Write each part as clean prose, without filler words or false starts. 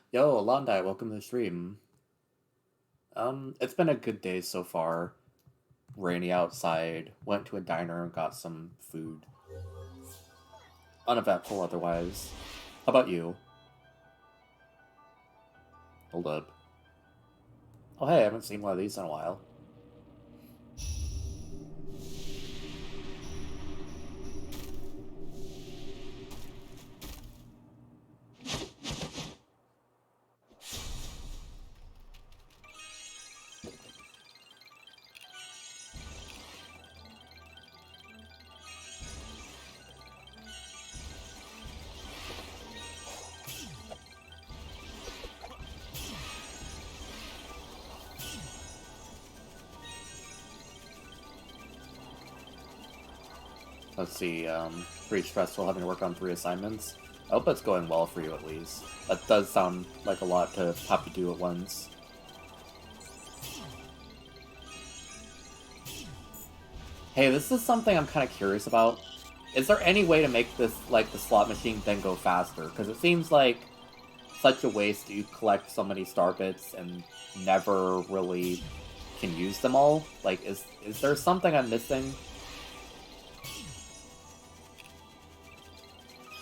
Yo, Alondai, welcome to the stream. It's been a good day so far. Rainy outside, went to a diner and got some food. Uneventful otherwise. How about you? Hold up. Oh hey, I haven't seen one of these in a while. Let's see, pretty stressful having to work on 3 assignments. I hope it's going well for you at least. That does sound like a lot to have to do at once. Hey, this is something I'm kind of curious about. Is there any way to make this, like, the slot machine thing go faster? Because it seems like such a waste. You collect so many star bits and never really can use them all. Like, is there something I'm missing?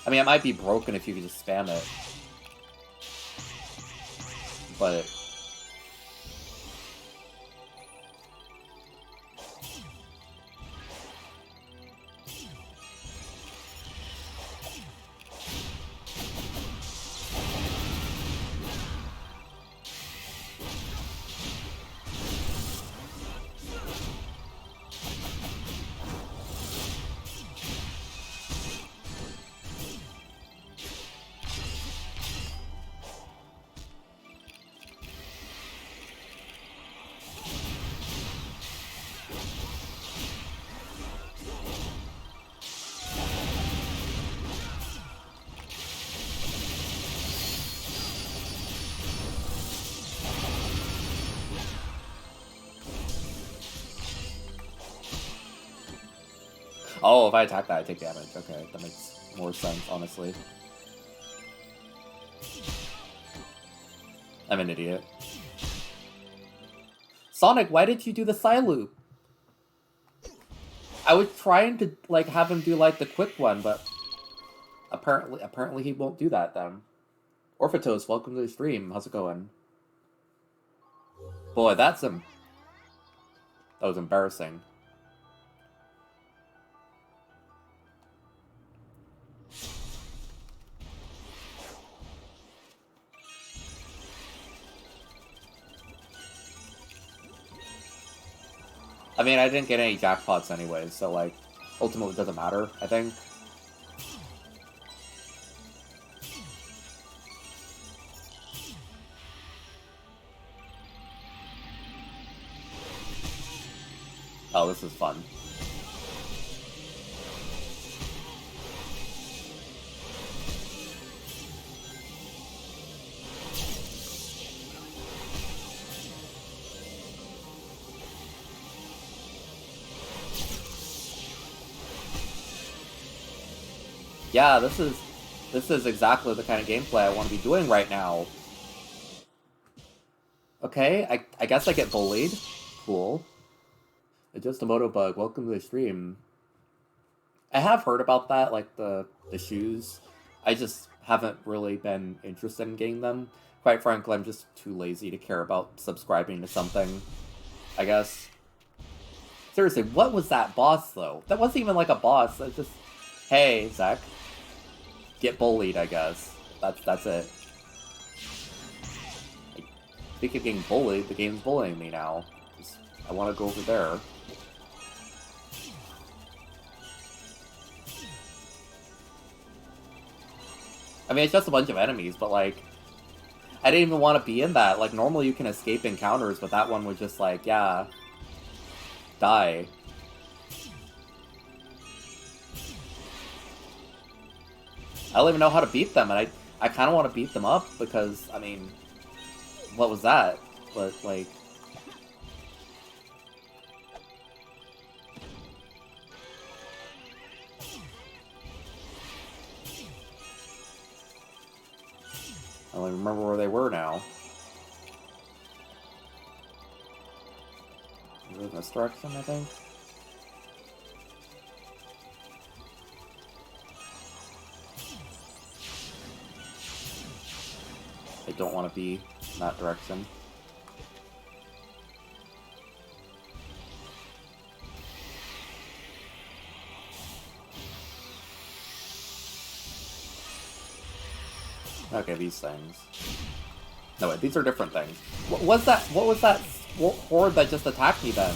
I mean, it might be broken if you could just spam it, but oh, if I attack that, I take damage. Okay, that makes more sense, honestly. I'm an idiot. Sonic, why did you do the Psyloop? I was trying to, like, have him do, like, the quick one, but apparently he won't do that then. Orphitos, welcome to the stream. How's it going? Boy, that was embarrassing. I mean, I didn't get any jackpots anyways, so, like, ultimately it doesn't matter, I think. Oh, this is fun. Yeah, this is exactly the kind of gameplay I want to be doing right now. Okay, I guess I get bullied. Cool. It's just a moto bug. Welcome to the stream. I have heard about that, like the shoes. I just haven't really been interested in getting them. Quite frankly, I'm just too lazy to care about subscribing to something, I guess. Seriously, what was that boss, though? That wasn't even like a boss. That's just, hey, Zach, get bullied, I guess. That's it. Speaking of getting bullied, the game's bullying me now. I want to go over there. I mean, it's just a bunch of enemies, but, like, I didn't even want to be in that. Like, normally you can escape encounters, but that one was just like, yeah, die. I don't even know how to beat them, and I kind of want to beat them up because, I mean, what was that? But, like... I don't even remember where they were now. In this direction, I think. I don't want to be in that direction. Okay, these things. No, wait, these are different things. What was that? What was that horde that just attacked me then?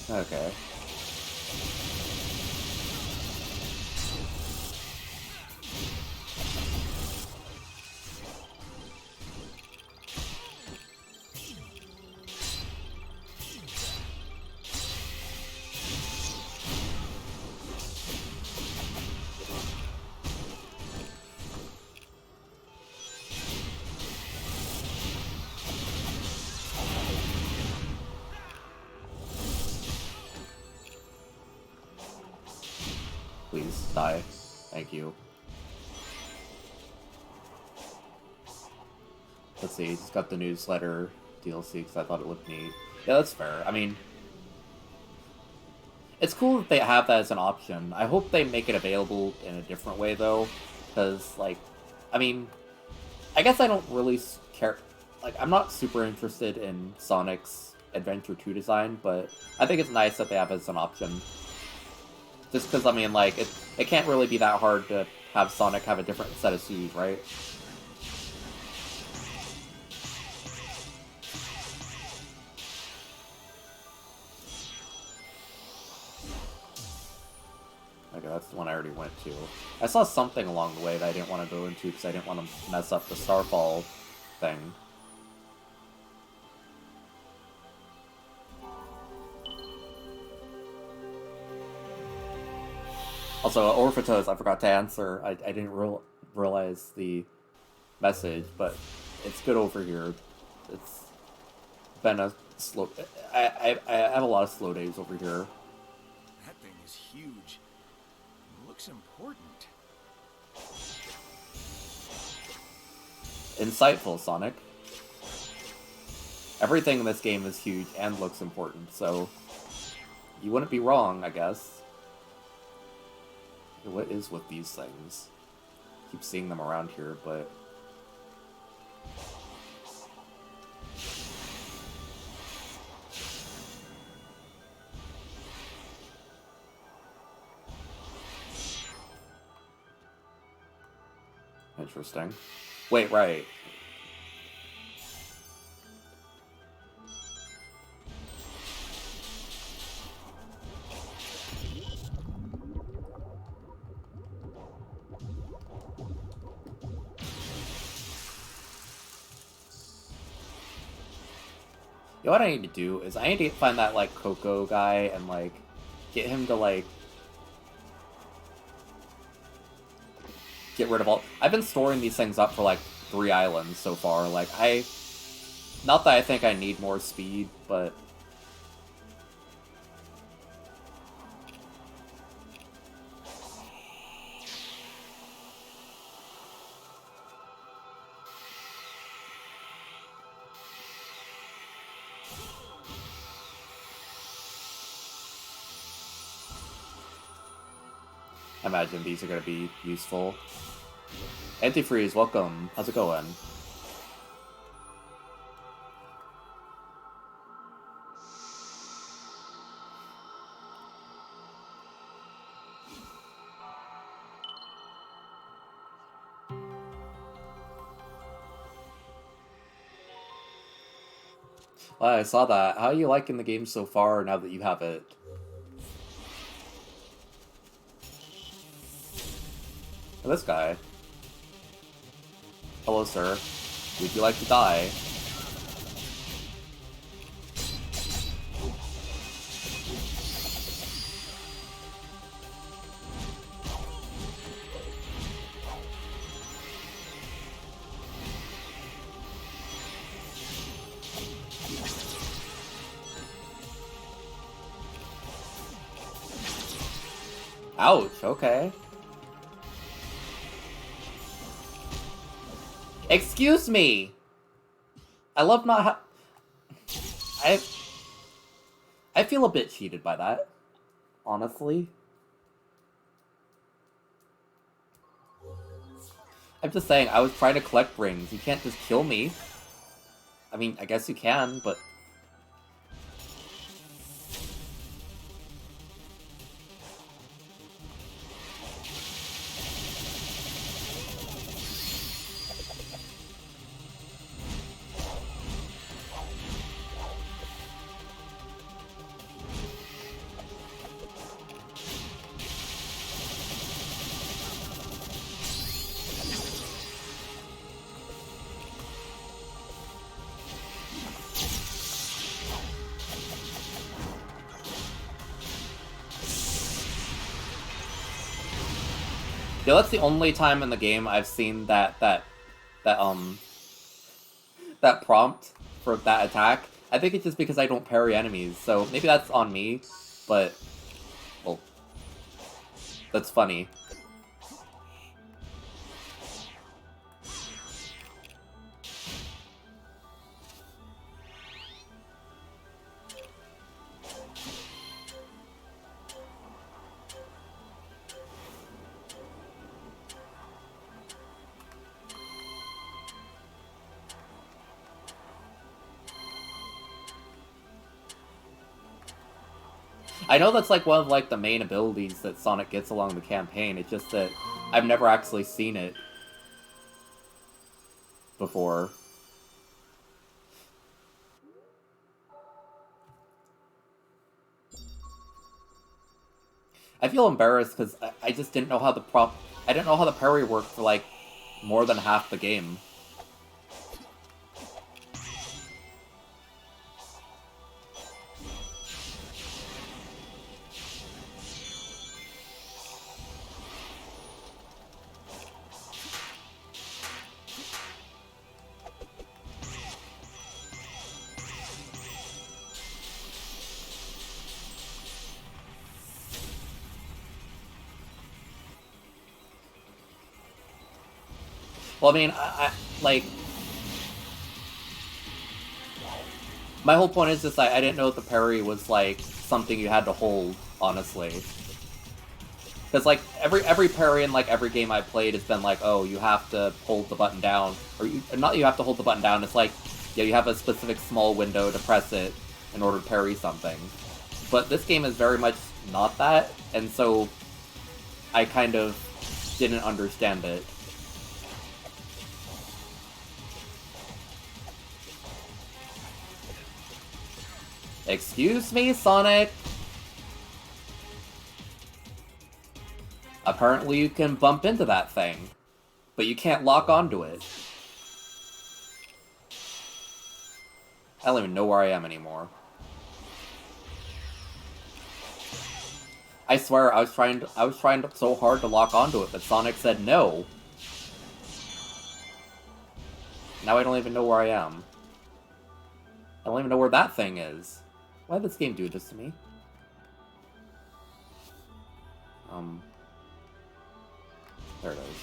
Okay. Please, die. Thank you. Let's see, just got the newsletter DLC because I thought it looked neat. Yeah, that's fair. I mean, it's cool that they have that as an option. I hope they make it available in a different way, though, because, like, I mean, I guess I don't really care. Like, I'm not super interested in Sonic's Adventure 2 design, but I think it's nice that they have it as an option. Just because, I mean, like, it can't really be that hard to have Sonic have a different set of shoes, right? Okay, that's the one I already went to. I saw something along the way that I didn't want to go into because I didn't want to mess up the Starfall thing. Also, Orphitos, I forgot to answer. I didn't realize the message, but it's good over here. It's been a slow... I have a lot of slow days over here. That thing is huge. It looks important. Insightful, Sonic. Everything in this game is huge and looks important, so you wouldn't be wrong, I guess. What is with these things? Keep seeing them around here, but... Interesting. Wait, right. You know what I need to do is I need to find that, like, Coco guy and, like, get him to, like, get rid of all... I've been storing these things up for, like, 3 islands so far. Like, not that I think I need more speed, but... I imagine these are going to be useful. Antifreeze, welcome. How's it going? I saw that. How are you liking the game so far now that you have it? And this guy. Hello, sir. Would you like to die? Ouch, okay. Excuse me! I love not I feel a bit cheated by that, honestly. I'm just saying, I was trying to collect rings. You can't just kill me. I mean, I guess you can, but... Yeah, that's the only time in the game I've seen that prompt for that attack. I think it's just because I don't parry enemies, so maybe that's on me, but, well, that's funny. I know that's like one of like the main abilities that Sonic gets along the campaign, it's just that I've never actually seen it before. I feel embarrassed because I just didn't know how I didn't know how the parry worked for like more than half the game. Well, I mean, like, my whole point is just I didn't know the parry was like something you had to hold, honestly. Because like every parry in like every game I played has been like, oh, you have to hold the button down, or not you have to hold the button down. It's like, yeah, you have a specific small window to press it in order to parry something. But this game is very much not that, and so I kind of didn't understand it. Excuse me, Sonic? Apparently you can bump into that thing, but you can't lock onto it. I don't even know where I am anymore. I swear, I was trying so hard to lock onto it, but Sonic said no. Now I don't even know where I am. I don't even know where that thing is. Why did this game do this to me? There it is.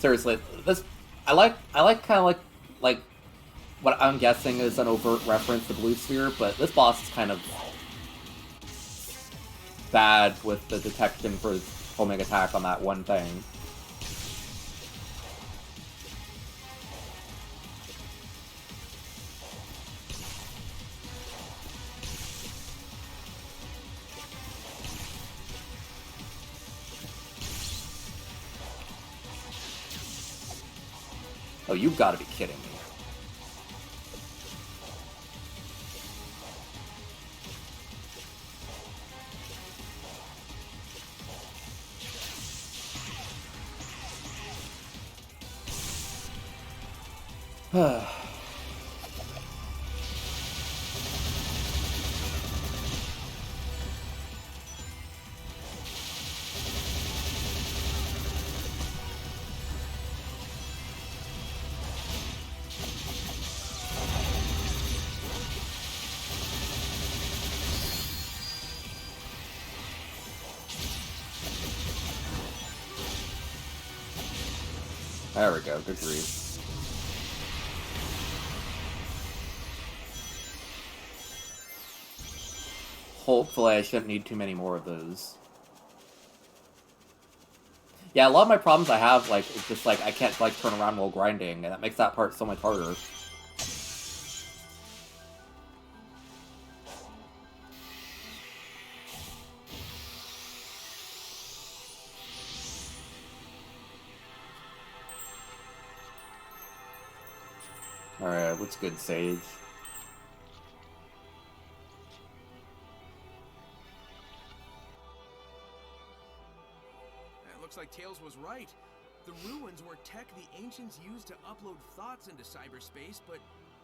Seriously, this I like kind of like what I'm guessing is an overt reference to Blue Sphere, but this boss is kind of bad with the detection for his homing attack on that one thing. Oh, you've got to be kidding me. There we go, good grief. Hopefully I shouldn't need too many more of those. Yeah, a lot of my problems I have, like, it's just like I can't, like, turn around while grinding, and that makes that part so much harder. Alright, what's good, Sage? Looks like Tails was right. The ruins were tech the ancients used to upload thoughts into cyberspace, but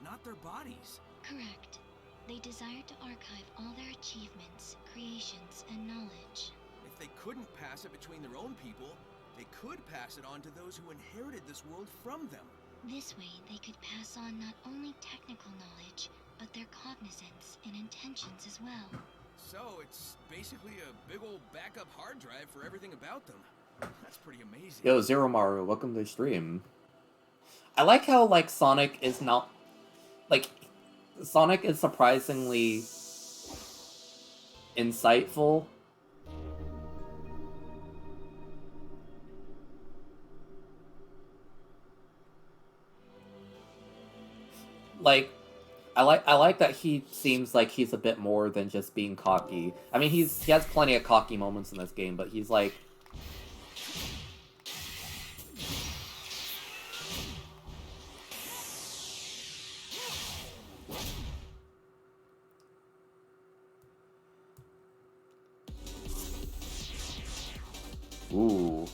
not their bodies. Correct. They desired to archive all their achievements, creations, and knowledge. If they couldn't pass it between their own people, they could pass it on to those who inherited this world from them. This way, they could pass on not only technical knowledge, but their cognizance and intentions as well. So it's basically a big old backup hard drive for everything about them. That's pretty amazing. Yo, Zero Maru, welcome to the stream. I like how, like, Sonic is not... Like, Sonic is surprisingly insightful. Like, I like that he seems like he's a bit more than just being cocky. I mean, he has plenty of cocky moments in this game, but he's like... Ooh.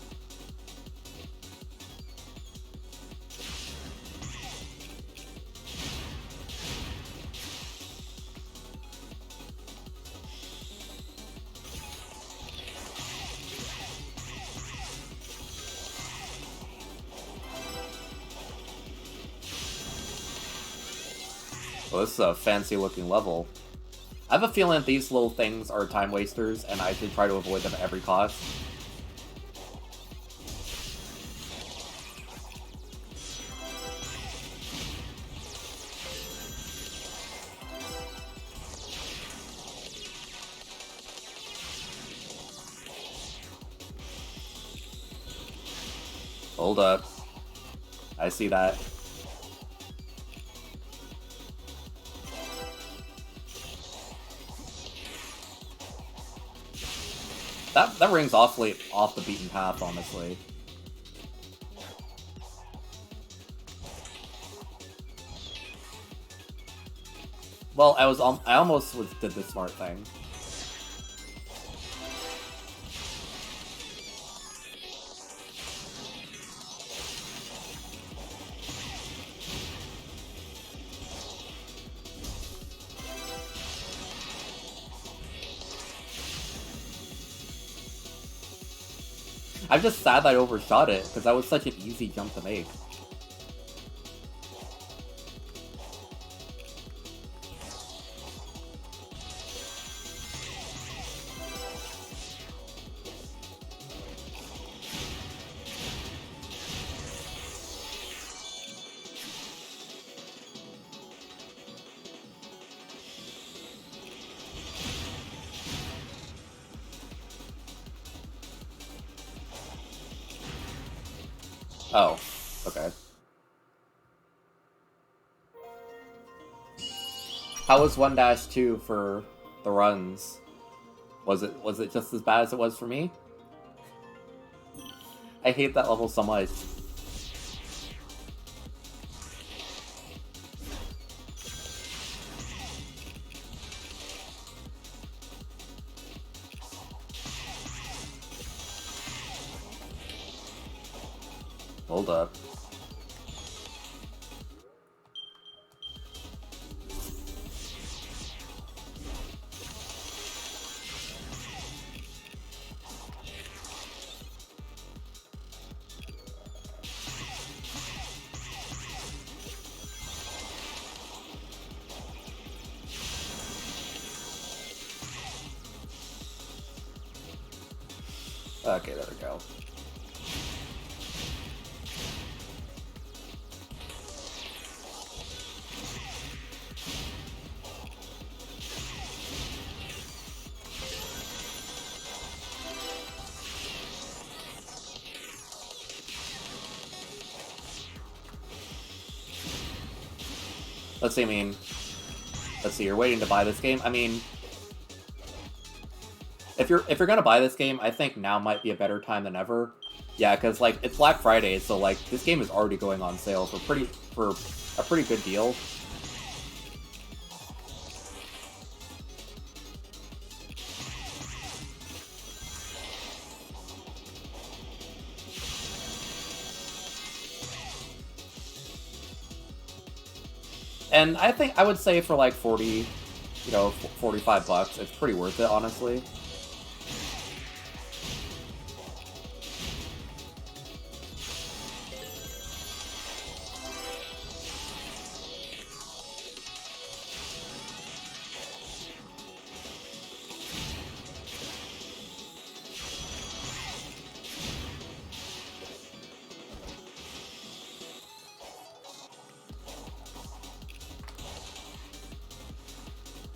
Well, this is a fancy looking level. I have a feeling that these little things are time wasters, and I should try to avoid them at every cost. Hold up. I see that. That rings awfully off the beaten path, honestly. Well, I almost did the smart thing. I'm just sad that I overshot it, because that was such an easy jump to make. Oh, okay. How was 1-2 for the runs? Was it just as bad as it was for me? I hate that level so much. Hold up. Okay, there we go. Let's see, let's see, you're waiting to buy this game? I mean, if you're gonna buy this game, I think now might be a better time than ever. Yeah, because, like, it's Black Friday, so, like, this game is already going on sale for a pretty good deal. And I think, I would say for, like, 40, 45 bucks, it's pretty worth it, honestly.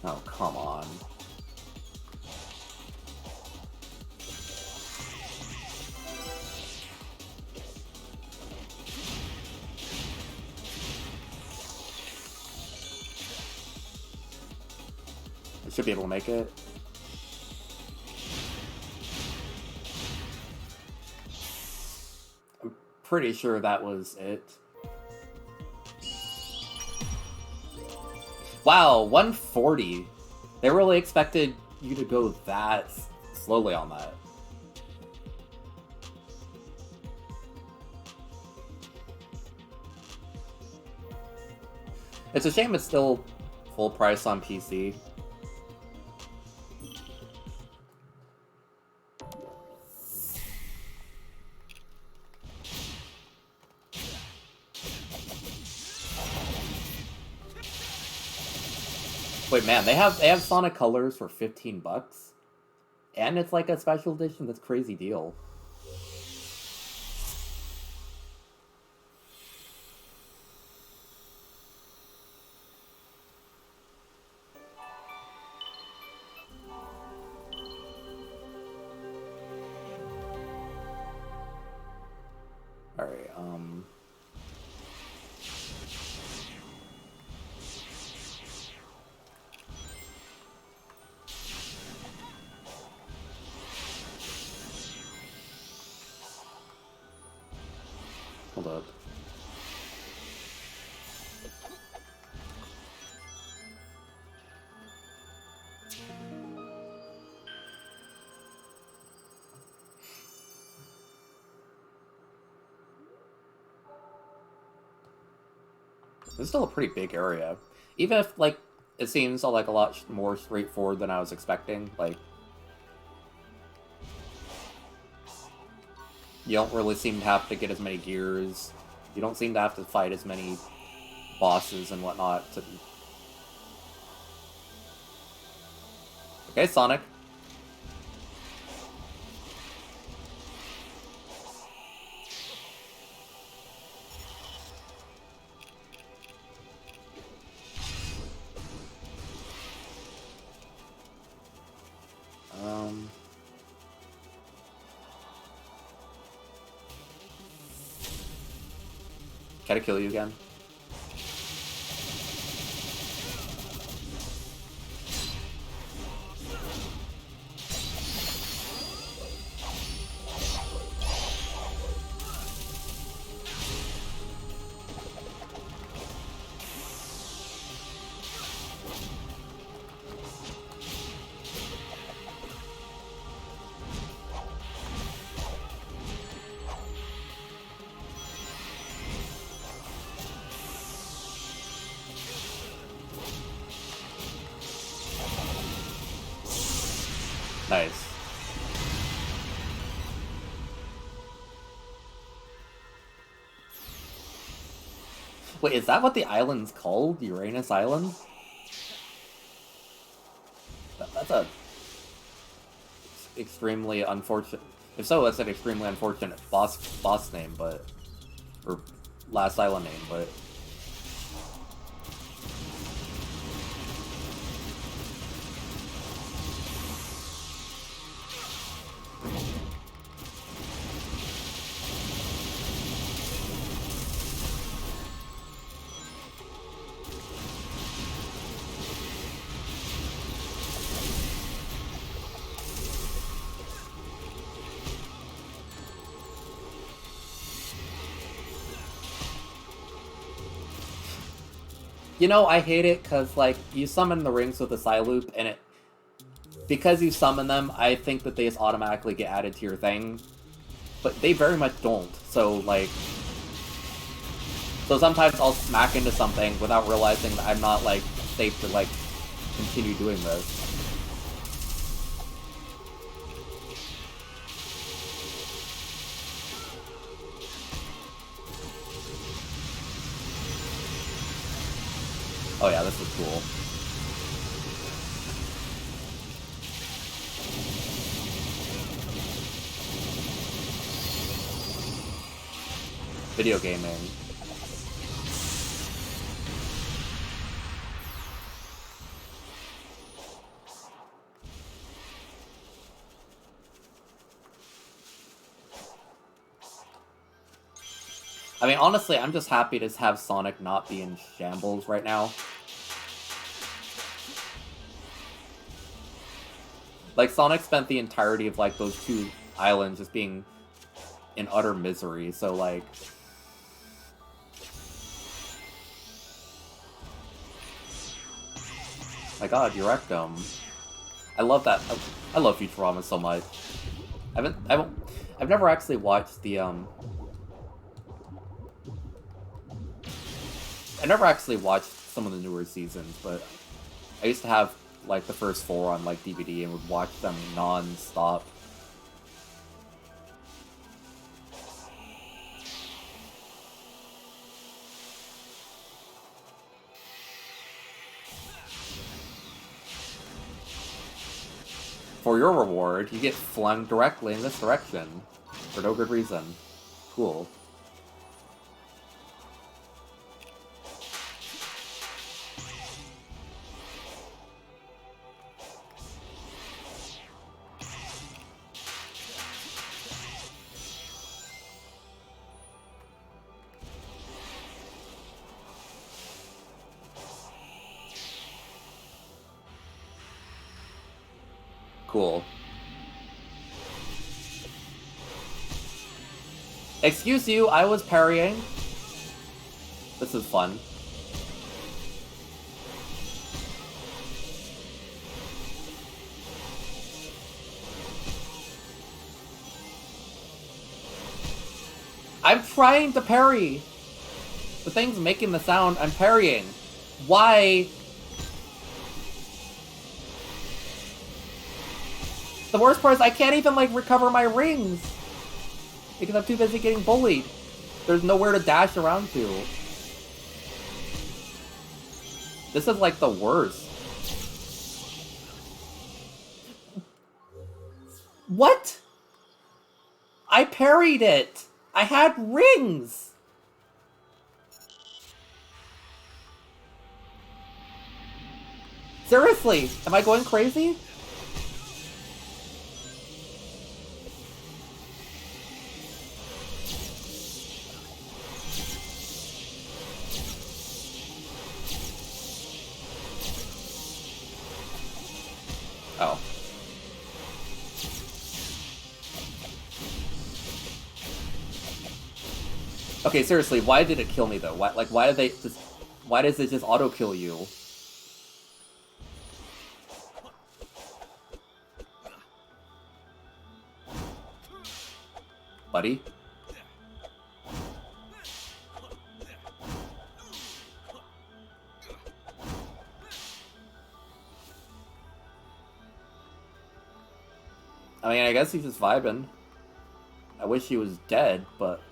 Oh, come on. I should be able to make it. I'm pretty sure that was it. Wow, 140. They really expected you to go that slowly on that. It's a shame it's still full price on PC. Wait, man, they have Sonic Colors for 15 bucks? And it's like a special edition? That's a crazy deal. Alright, hold up. This is still a pretty big area. Even if, like, it seems like a lot more straightforward than I was expecting. Like, you don't really seem to have to get as many gears. You don't seem to have to fight as many bosses and whatnot. Okay, Sonic. Can I kill you again? Nice. Wait, is that what the island's called? Uranus Island? That's a extremely unfortunate. If so, that's an extremely unfortunate boss name, but or last island name, but. You know, I hate it because, like, you summon the rings with a Psyloop, and it... Because you summon them, I think that they just automatically get added to your thing. But they very much don't, so, like... So sometimes I'll smack into something without realizing that I'm not, like, safe to, like, continue doing this. Oh yeah, this is cool. Video gaming. I mean, honestly, I'm just happy to have Sonic not be in shambles right now. Like, Sonic spent the entirety of, like, those 2 islands just being in utter misery, so, like... My god, you wrecked him. I love that. I love Futurama so much. I've never actually watched the, I never actually watched some of the newer seasons, but I used to have, like, the first 4 on, like, DVD and would watch them non-stop. For your reward, you get flung directly in this direction. For no good reason. Cool. Cool. Excuse you, I was parrying. This is fun. I'm trying to parry! The thing's making the sound, I'm parrying. Why? The worst part is I can't even, like, recover my rings! Because I'm too busy getting bullied. There's nowhere to dash around to. This is, like, the worst. What? I parried it! I had rings! Seriously, am I going crazy? Oh. Okay, seriously, why did it kill me though? Why did they just... Why does it just auto-kill you? Buddy? I mean, I guess he's just vibing. I wish he was dead, but...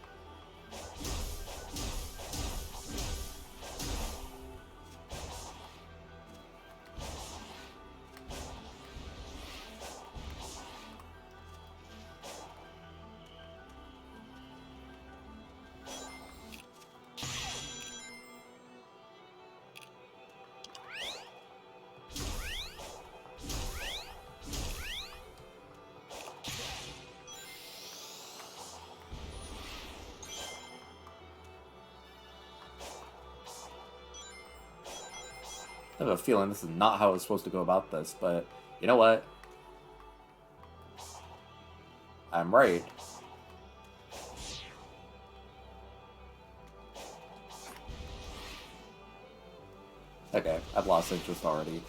I have a feeling this is not how I was supposed to go about this, but you know what? I'm right. Okay, I've lost interest already.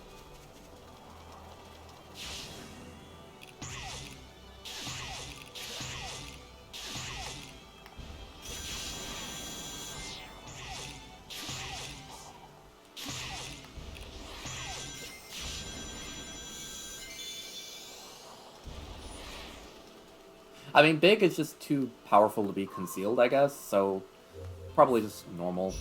I mean, big is just too powerful to be concealed, I guess, so probably just normal.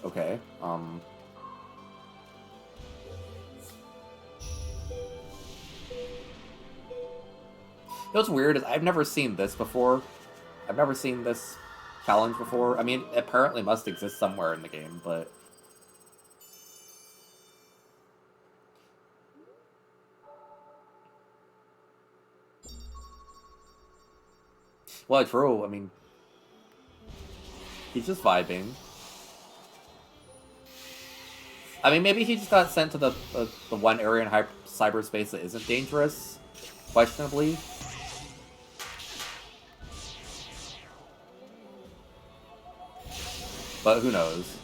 Okay, what's weird is I've never seen this before. I've never seen this challenge before. I mean, it apparently must exist somewhere in the game, but... Well, true, I mean... He's just vibing. I mean, maybe he just got sent to the one area in cyberspace that isn't dangerous, questionably. But who knows?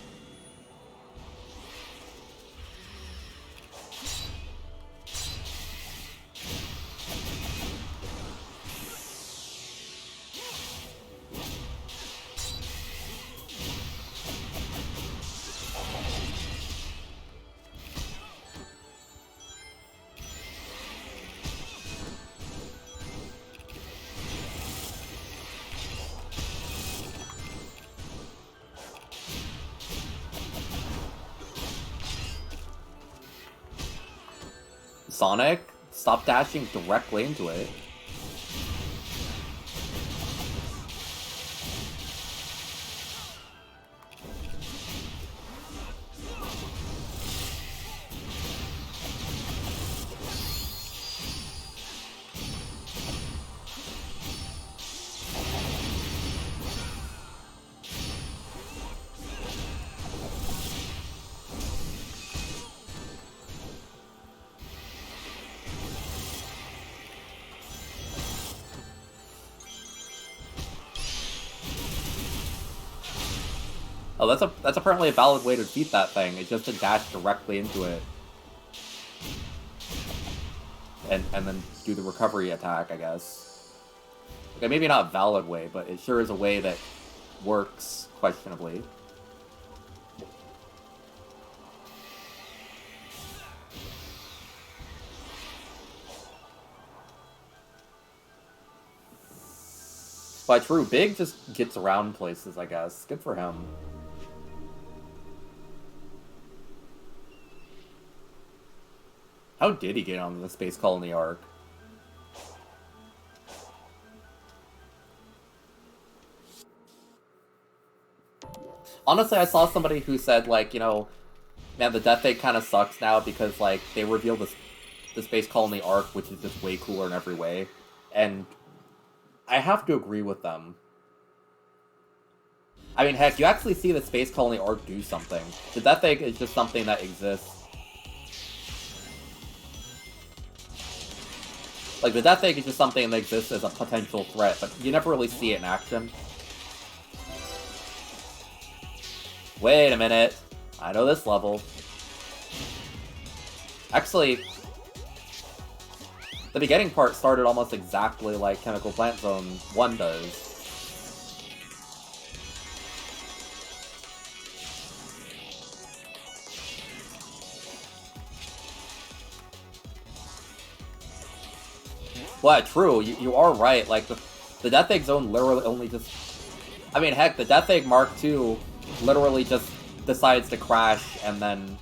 Sonic, stop dashing directly into it. Oh, that's apparently a valid way to defeat that thing. It's just to dash directly into it. And then do the recovery attack, I guess. Okay, maybe not a valid way, but it sure is a way that works, questionably. But true, Big just gets around places, I guess. Good for him. How did he get on the Space Colony arc? Honestly, I saw somebody who said, like, you know, man, the Death Egg kind of sucks now because, like, they revealed the Space Colony arc, which is just way cooler in every way. And I have to agree with them. I mean, heck, you actually see the Space Colony arc do something. The Death Egg is just something that exists. Like, the Death Egg is just something that exists as a potential threat, but you never really see it in action. Wait a minute. I know this level. Actually, the beginning part started almost exactly like Chemical Plant Zone 1 does. Well, true, you are right, like, the Death Egg Zone literally only just... I mean, heck, the Death Egg Mark II literally just decides to crash and then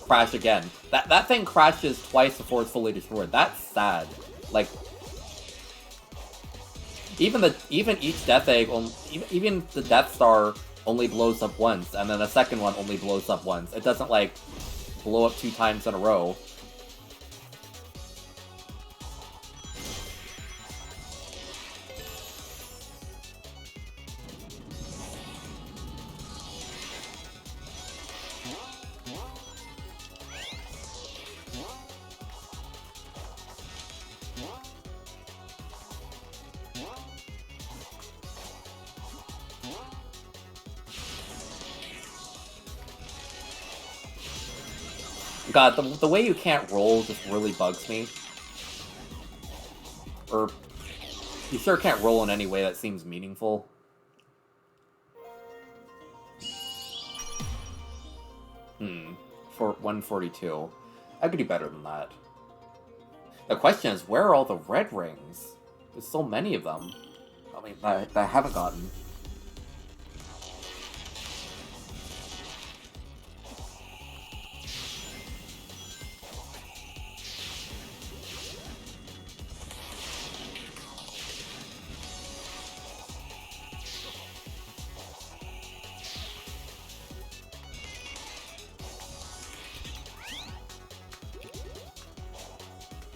crash again. That thing crashes twice before it's fully destroyed. That's sad. Like, even each Death Egg, even the Death Star only blows up once, and then the second one only blows up once. It doesn't, like, blow up 2 times in a row. God, the way you can't roll just really bugs me. Or, you sure can't roll in any way that seems meaningful. For 142. I could do better than that. The question is, where are all the red rings? There's so many of them. I mean, that I haven't gotten.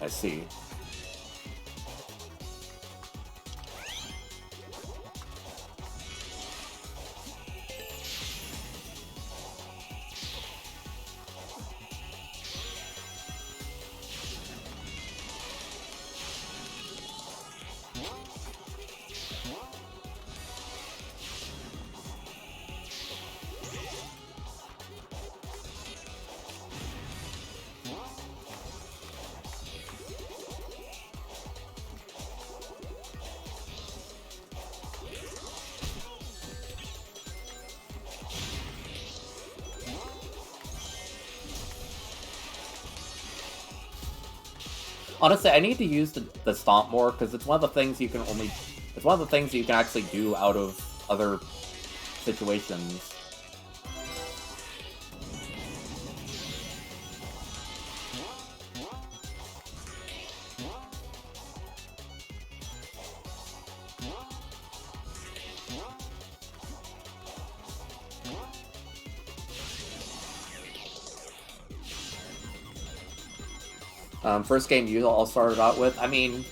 I see. Honestly, I need to use the stomp more, because it's one of the things you can only... It's one of the things you can actually do out of other situations. First game you all started out with, I mean,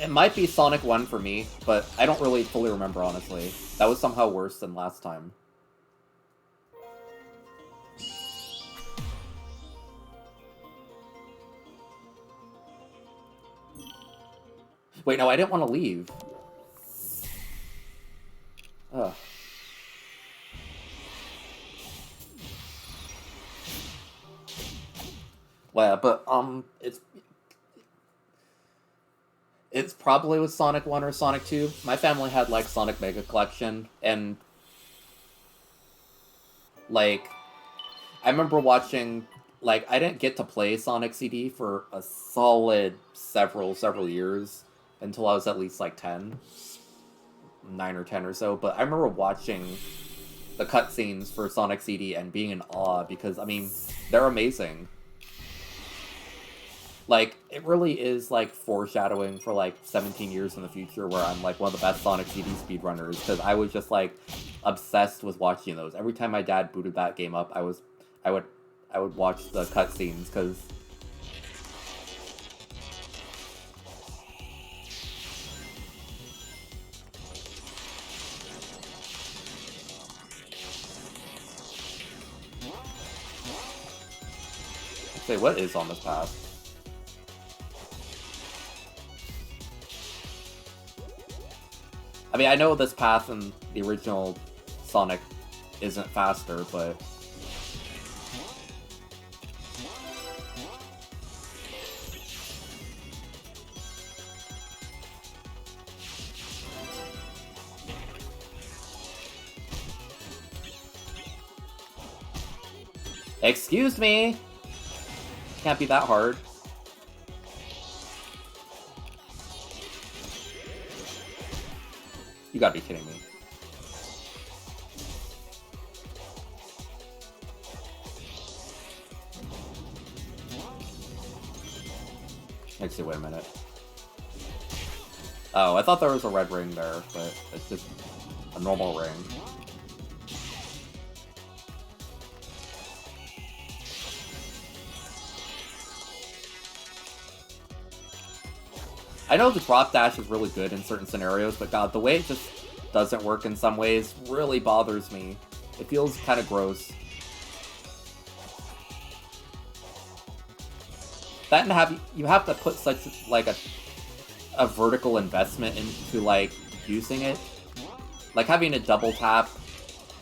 it might be Sonic 1 for me, but I don't really fully remember, honestly. That was somehow worse than last time. Wait, no, I didn't want to leave. Ugh. Well, but, it's probably with Sonic 1 or Sonic 2. My family had, like, Sonic Mega Collection, and, like, I remember watching, like, I didn't get to play Sonic CD for a solid several years, until I was at least, like, 10. 9 or 10 or so, but I remember watching the cutscenes for Sonic CD and being in awe, because, I mean, they're amazing. Like, it really is, like, foreshadowing for, like, 17 years in the future where I'm, like, one of the best Sonic CD speedrunners, because I was just, like, obsessed with watching those. Every time my dad booted that game up, I would watch the cutscenes, because... Say, what is on this path? I mean, I know this path in the original Sonic isn't faster, but... Excuse me! Can't be that hard. You gotta be kidding me. Actually, wait a minute. Oh, I thought there was a red ring there, but it's just a normal ring. I know the drop dash is really good in certain scenarios, but god, the way it just doesn't work in some ways really bothers me. It feels kind of gross. That and you have to put such, like, a vertical investment into, like, using it. Like, having a double tap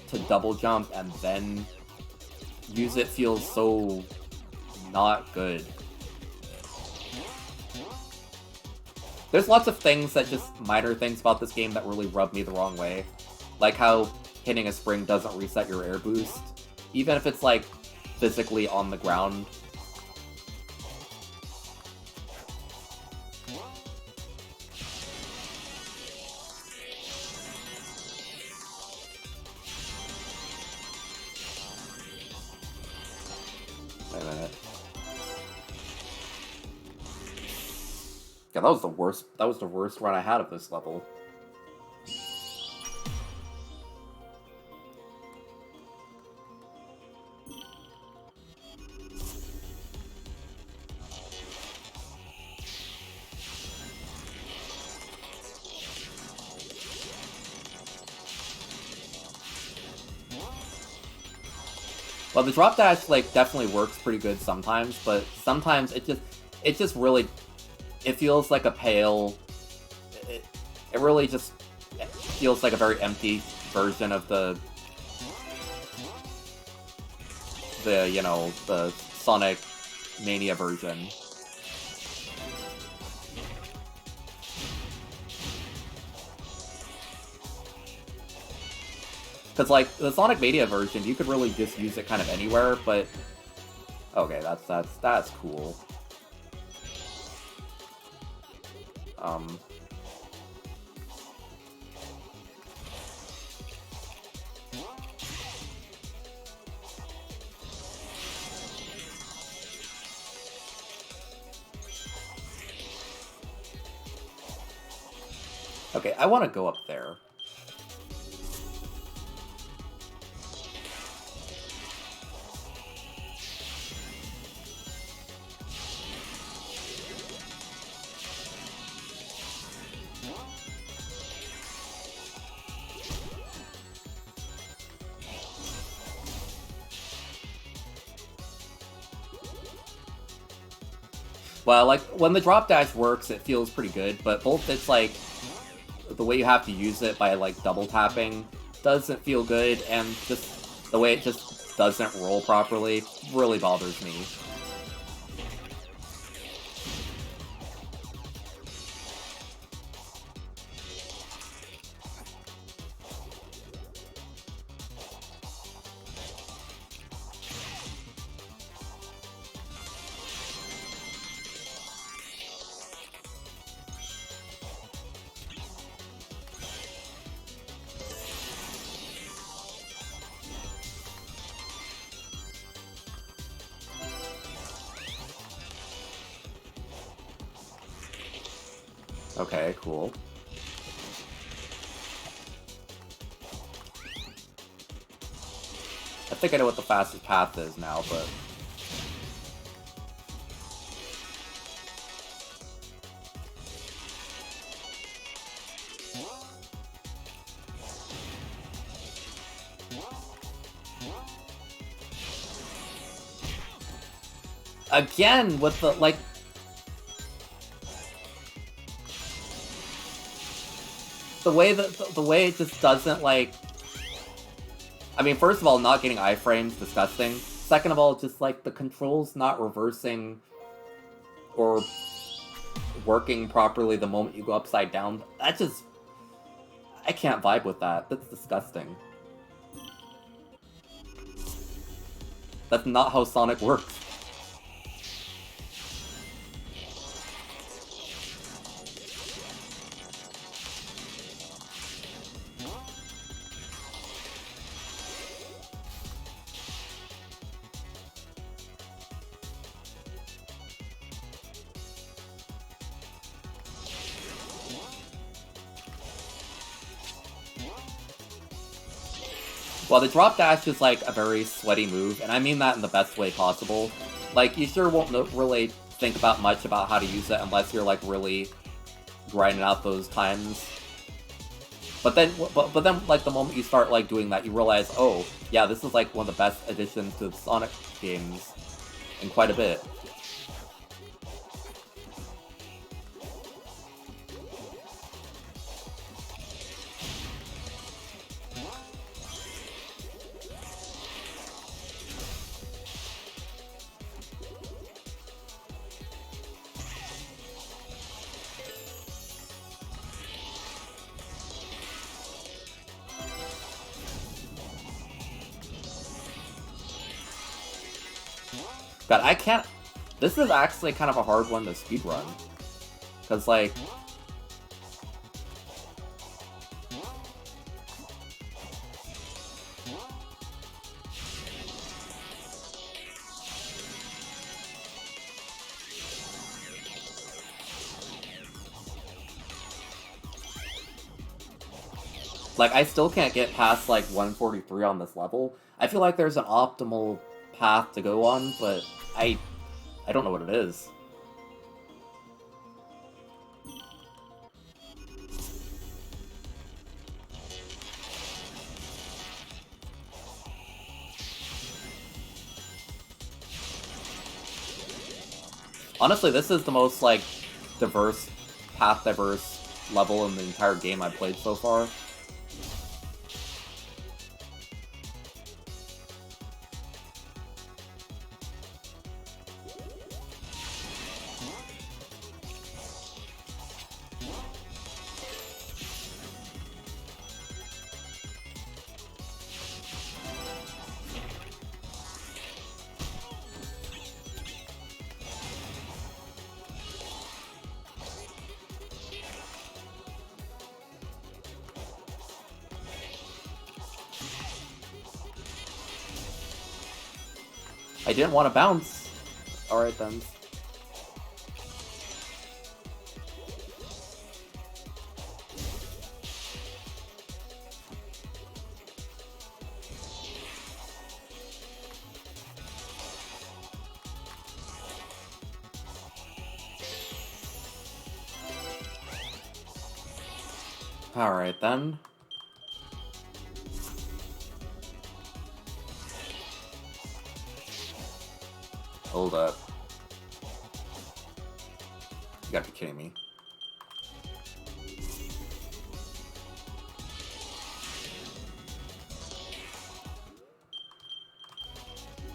to double jump and then use it feels so not good. There's lots of things that just minor things about this game that really rub me the wrong way. Like how hitting a spring doesn't reset your air boost, even if it's like physically on the ground. Wait a minute. Yeah, that was the worst. That was the worst run I had of this level. Well, the drop dash like definitely works pretty good sometimes, but sometimes it just really it feels like a pale. It really just feels like a very empty version of the you know, the Sonic Mania version. Because, like, the Sonic Mania version, you could really just use it kind of anywhere, but... Okay, that's cool. Okay, I want to go up there. Well, like, when the drop dash works, it feels pretty good, but both it's, like, the way you have to use it by, like, double tapping doesn't feel good, and just the way it just doesn't roll properly really bothers me. Okay, cool. I think I know what the fastest path is now, but... Again, with the, like... The way it just doesn't, like... I mean, first of all, not getting iframes, disgusting. Second of all, just, like, the controls not reversing or working properly the moment you go upside down. That just... I can't vibe with that. That's disgusting. That's not how Sonic works. Well, the drop dash is, like, a very sweaty move, and I mean that in the best way possible. Like, you sure won't really think about much about how to use it unless you're, like, really grinding out those times. But then, like, the moment you start, like, doing that, you realize, oh, yeah, this is, like, one of the best additions to the Sonic games in quite a bit. God, I can't... This is actually kind of a hard one to speedrun. Because, like... Like, I still can't get past, like, 143 on this level. I feel like there's an optimal path to go on, but I don't know what it is. Honestly, this is the most, like, path-diverse level in the entire game I've played so far. I didn't want to bounce. Alright then. Alright then. Hold up. You gotta be kidding me.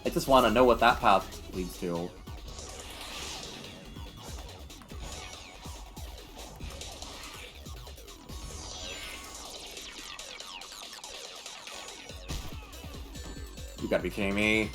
I just want to know what that path leads to. You gotta be kidding me.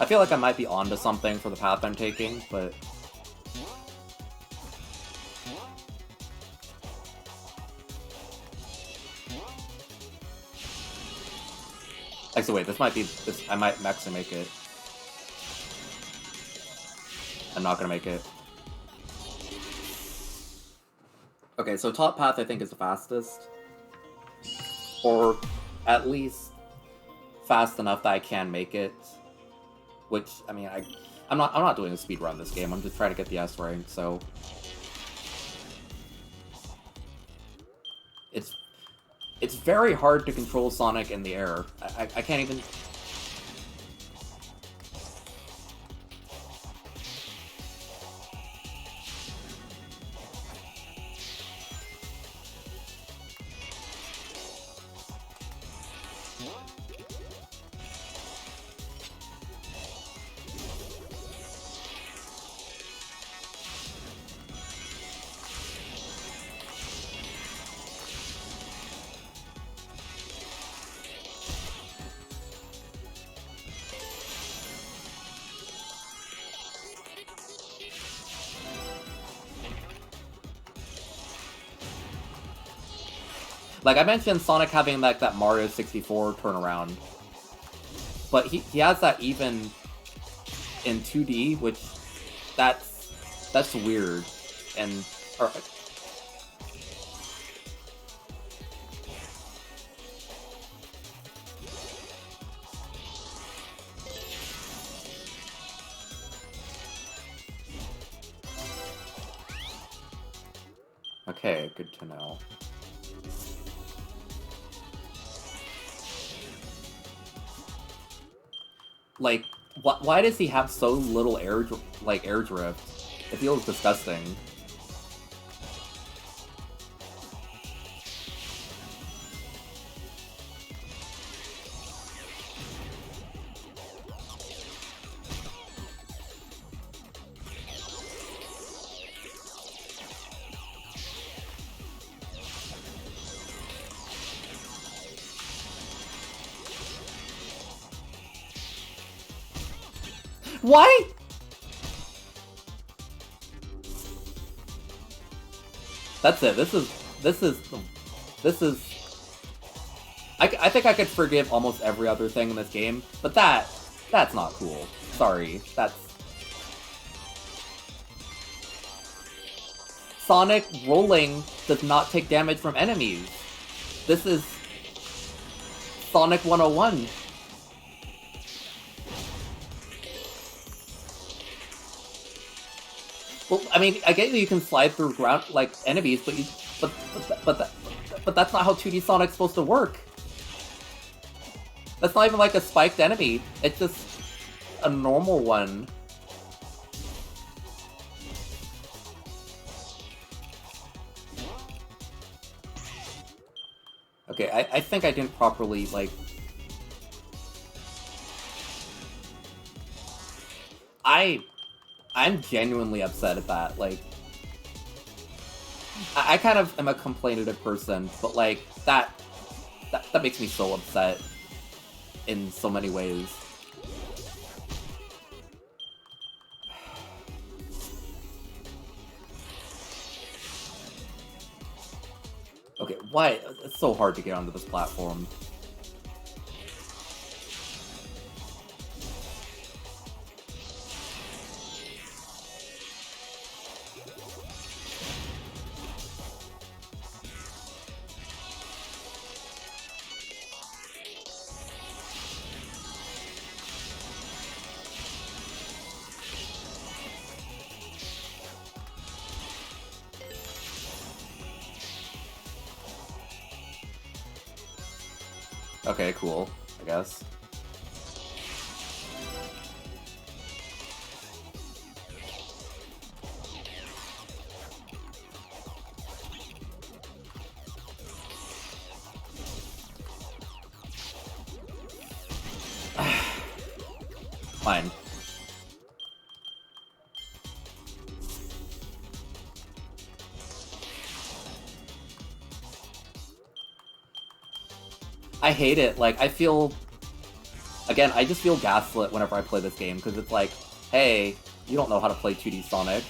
I feel like I might be onto something for the path I'm taking, but... Actually, wait, this might be... I might actually make it. I'm not gonna make it. Okay, so top path I think is the fastest. Or at least fast enough that I can make it. Which, I mean, I'm not doing a speed run this game. I'm just trying to get the S rank, so it's very hard to control Sonic in the air. I can't even. Like, I mentioned Sonic having, like, that Mario 64 turnaround. But he has that even in 2D, which that's That's weird. And... Okay, good to know. Like, why does he have so little air drift? It feels disgusting. Why? That's it. This is. I think I could forgive almost every other thing in this game, but that's not cool. Sorry, that's. Sonic rolling does not take damage from enemies. This is Sonic 101. Well, I mean, I get that you can slide through ground like enemies, but that's not how 2D Sonic's supposed to work. That's not even like a spiked enemy. It's just a normal one. Okay, I think I didn't properly, like... I'm genuinely upset at that, like... I kind of am a complainative person, but, like, that makes me so upset in so many ways. Okay, why? It's so hard to get onto this platform. Okay, cool, I guess. Fine. I hate it. Like, I feel... Again, I just feel gaslit whenever I play this game, because it's like, hey, you don't know how to play 2D Sonic.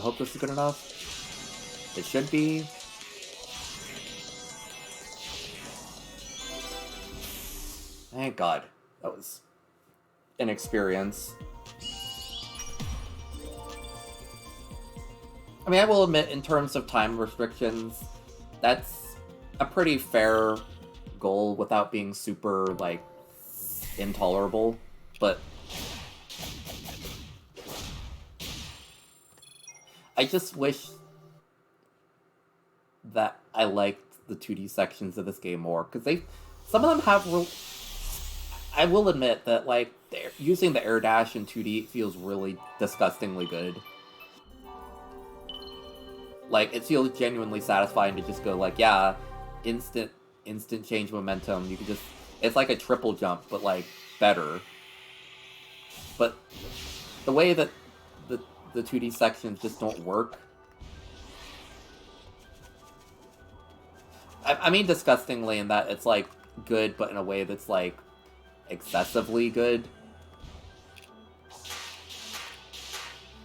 Hope this is good enough. It should be. Thank God. That was an experience. I mean, I will admit, in terms of time restrictions, that's a pretty fair goal without being super, like, intolerable, but I just wish that I liked the 2D sections of this game more, because some of them have I will admit that, like, using the air dash in 2D feels really disgustingly good. Like, it feels genuinely satisfying to just go, like, yeah, instant change momentum. You can just, it's like a triple jump, but, like, better. But the way that the 2D sections just don't work. I mean disgustingly in that it's, like, good, but in a way that's, like, excessively good.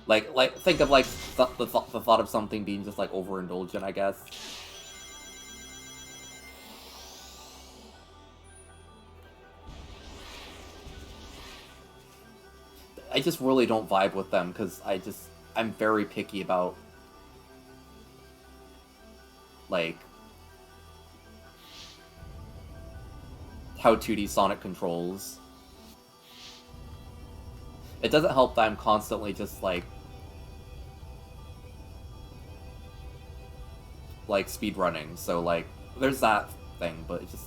Like think of, like, the thought of something being just, like, overindulgent, I guess. I just really don't vibe with them, because I'm very picky about, like, how 2D Sonic controls. It doesn't help that I'm constantly just, like speedrunning, so, like, there's that thing, but it just...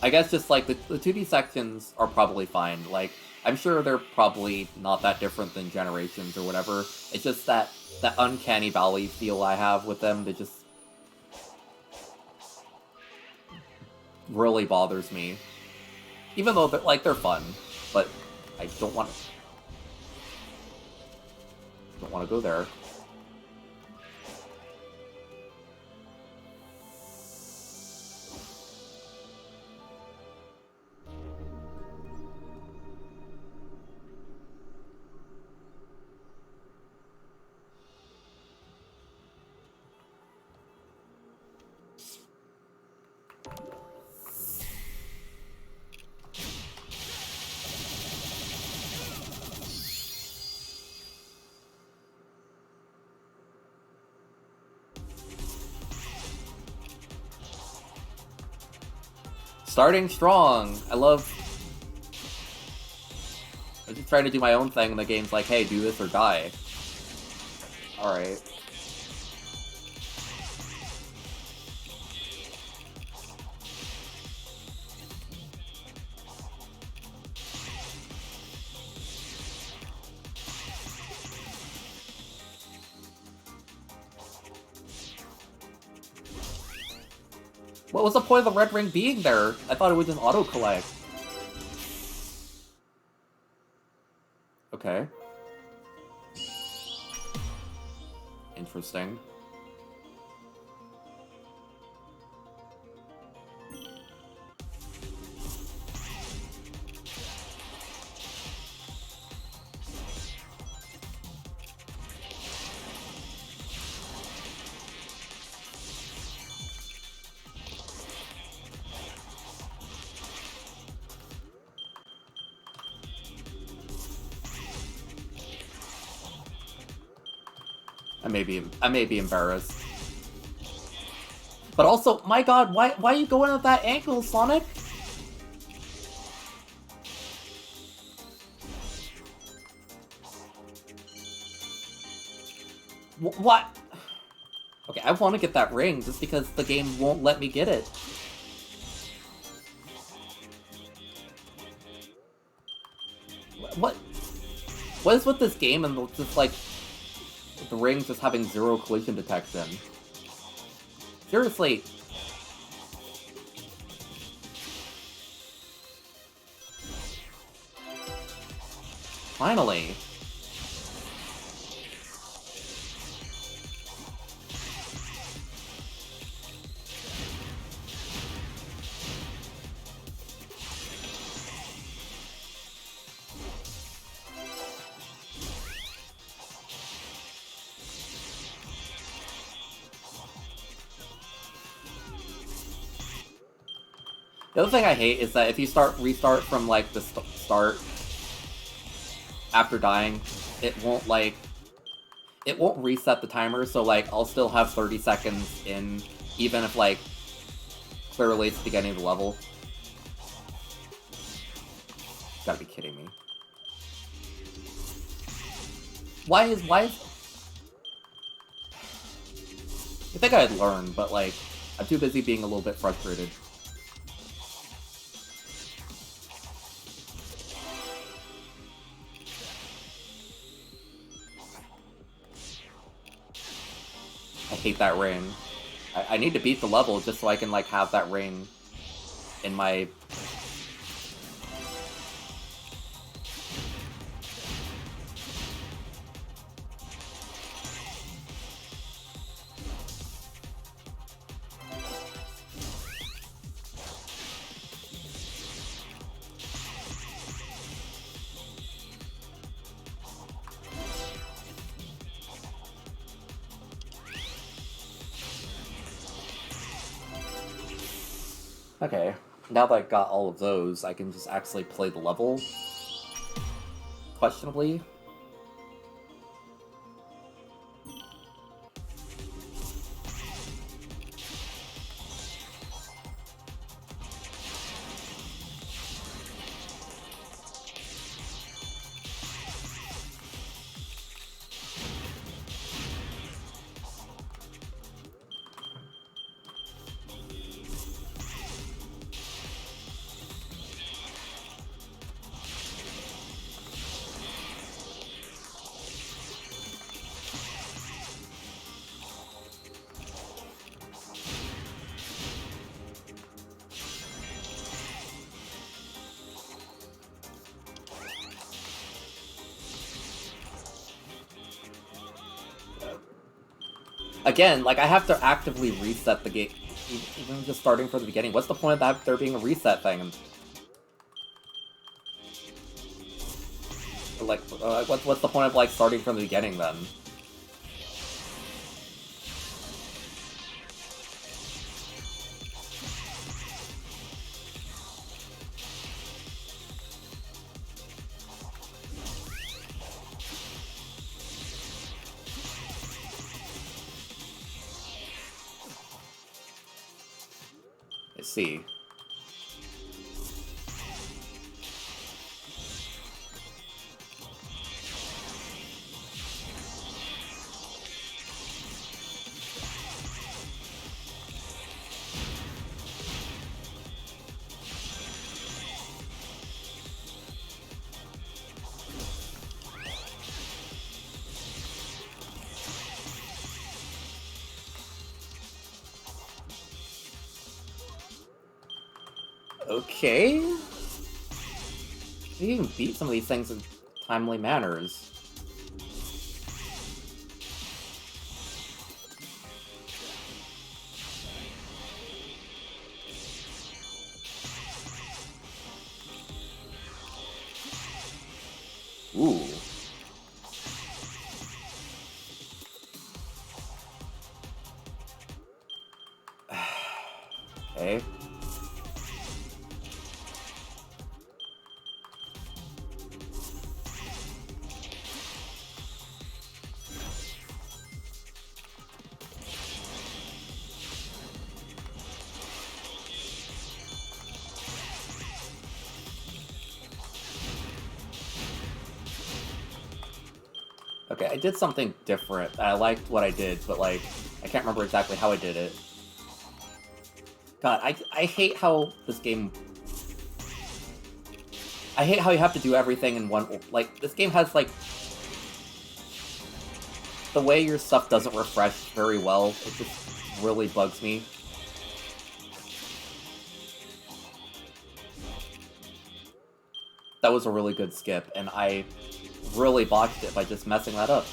I guess just, like, the 2D sections are probably fine. Like, I'm sure they're probably not that different than Generations or whatever. It's just that uncanny valley feel I have with them that just really bothers me. Even though, they're fun, but I don't want to go there. Starting strong! I'm just trying to do my own thing, and the game's like, hey, do this or die. Alright. What was the point of the red ring being there? I thought it would just auto-collect. Okay. Interesting. I may be embarrassed. But also, my god, why are you going at that angle, Sonic? What? Okay, I want to get that ring just because the game won't let me get it. What? What is with this game and just, like, the ring just having zero collision detection? Seriously. Finally. The other thing I hate is that if you restart from like the start after dying, it won't reset the timer, so like I'll still have 30 seconds in, even if like clearly it's the beginning of the level. Gotta be kidding me. Why is I think I'd learn, but like I'm too busy being a little bit frustrated. I hate that ring. I need to beat the level just so I can like have that ring in my... Okay, now that I got all of those, I can just actually play the level. Questionably. Again, like, I have to actively reset the game, even just starting from the beginning. What's the point of that there being a reset thing? Like, what's the point of, like, starting from the beginning, then? Let's see. Okay. You can beat some of these things in timely manners. Ooh. Okay. Okay, I did something different. I liked what I did, but, like, I can't remember exactly how I did it. God, I hate how this game... I hate how you have to do everything in one... Like, this game has, like... The way your stuff doesn't refresh very well, it just really bugs me. That was a really good skip, and I really botched it by just messing that up.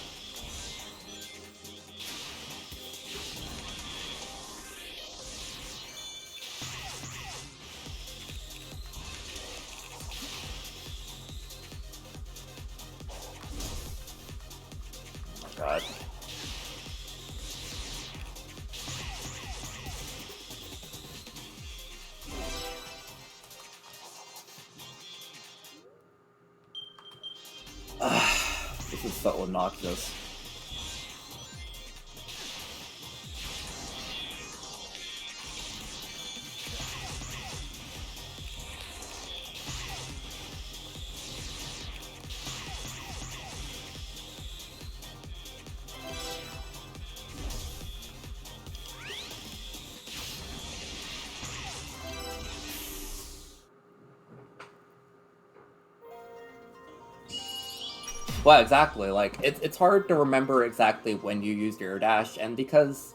Oh my god. This is so obnoxious. Well, exactly. Like, it's hard to remember exactly when you used your dash, and because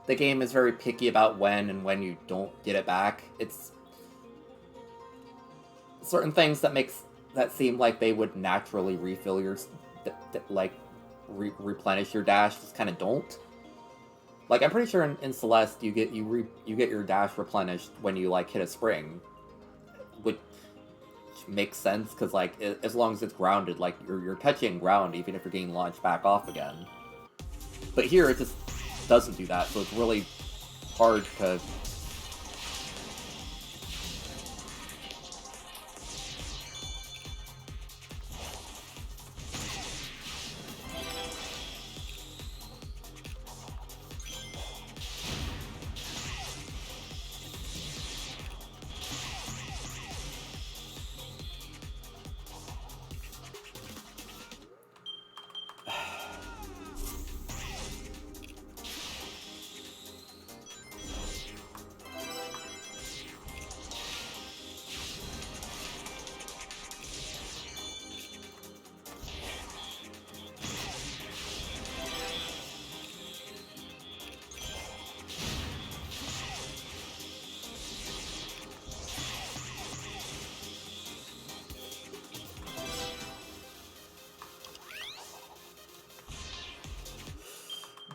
the game is very picky about when and when you don't get it back, it's certain things that seem like they would naturally refill your replenish your dash just kind of don't. Like, I'm pretty sure in Celeste you get your dash replenished when you like hit a spring, which makes sense because like as long as it's grounded, like you're touching ground even if you're getting launched back off again. But here it just doesn't do that, so it's really hard to.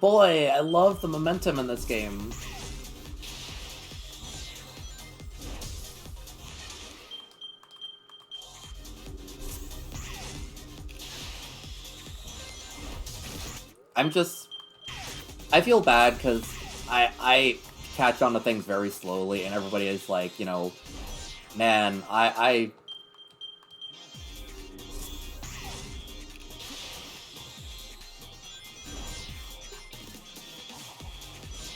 Boy, I love the momentum in this game. I feel bad because I catch on to things very slowly, and everybody is like, you know, man, I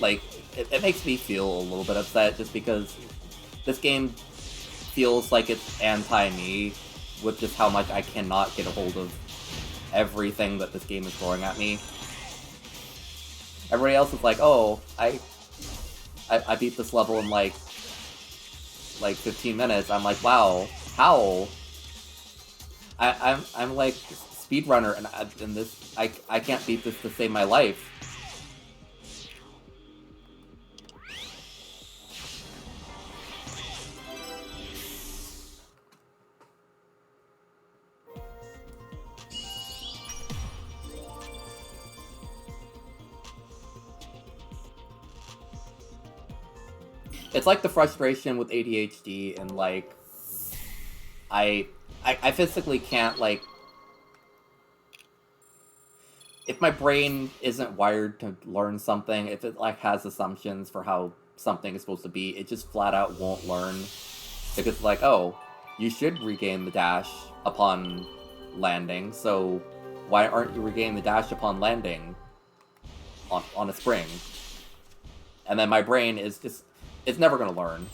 like, it makes me feel a little bit upset just because this game feels like it's anti-me with just how much I cannot get a hold of everything that this game is throwing at me. Everybody else is like, oh, I beat this level in like 15 minutes. I'm like, wow, how? I'm like speedrunner, and this I can't beat this to save my life. It's like the frustration with ADHD and like I physically can't, like, if my brain isn't wired to learn something, if it like has assumptions for how something is supposed to be, it just flat out won't learn. Because it's like, oh, you should regain the dash upon landing, so why aren't you regaining the dash upon landing on a spring? And then my brain is just, it's never going to learn.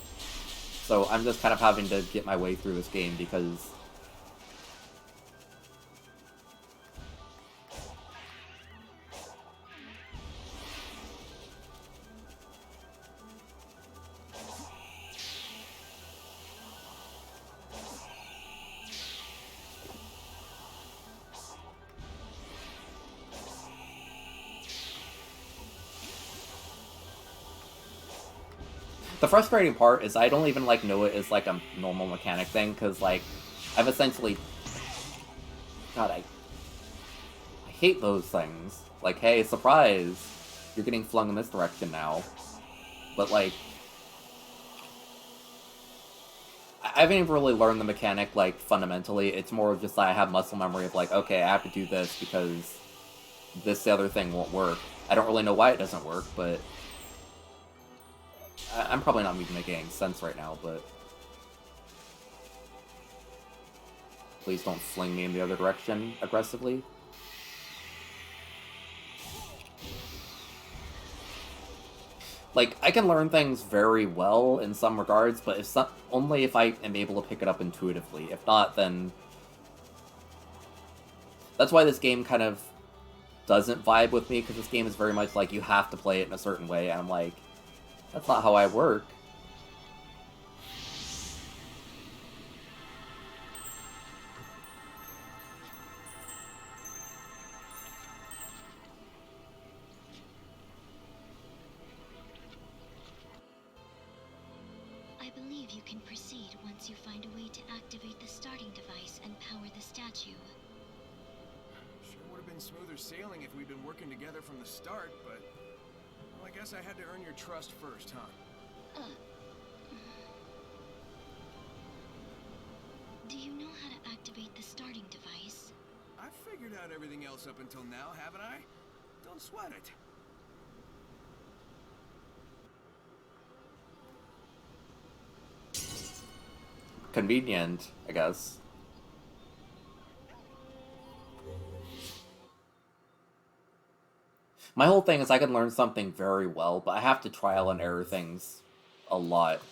So I'm just kind of having to get my way through this game because the frustrating part is I don't even, like, know it as, like, a normal mechanic thing, because, like, I've essentially... God, hate those things. Like, hey, surprise! You're getting flung in this direction now. But, like, I haven't even really learned the mechanic, like, fundamentally. It's more of just that I have muscle memory of, like, okay, I have to do this because this other thing won't work. I don't really know why it doesn't work, but I'm probably not even making any sense right now, but please don't fling me in the other direction aggressively. Like, I can learn things very well in some regards, but only if I am able to pick it up intuitively. If not, then that's why this game kind of doesn't vibe with me, because this game is very much like you have to play it in a certain way, and I'm like, that's not how I work. I believe you can proceed once you find a way to activate the starting device and power the statue. Sure would have been smoother sailing if we'd been working together from the start, but... well, I guess I had to earn your trust first, huh? Do you know how to activate the starting device? I've figured out everything else up until now, haven't I? Don't sweat it. Convenient, I guess. My whole thing is I can learn something very well, but I have to trial and error things a lot.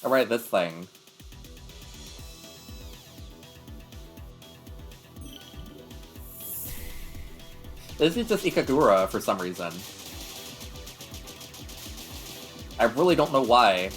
Alright, this thing. This is just Ikagura for some reason. I really don't know why.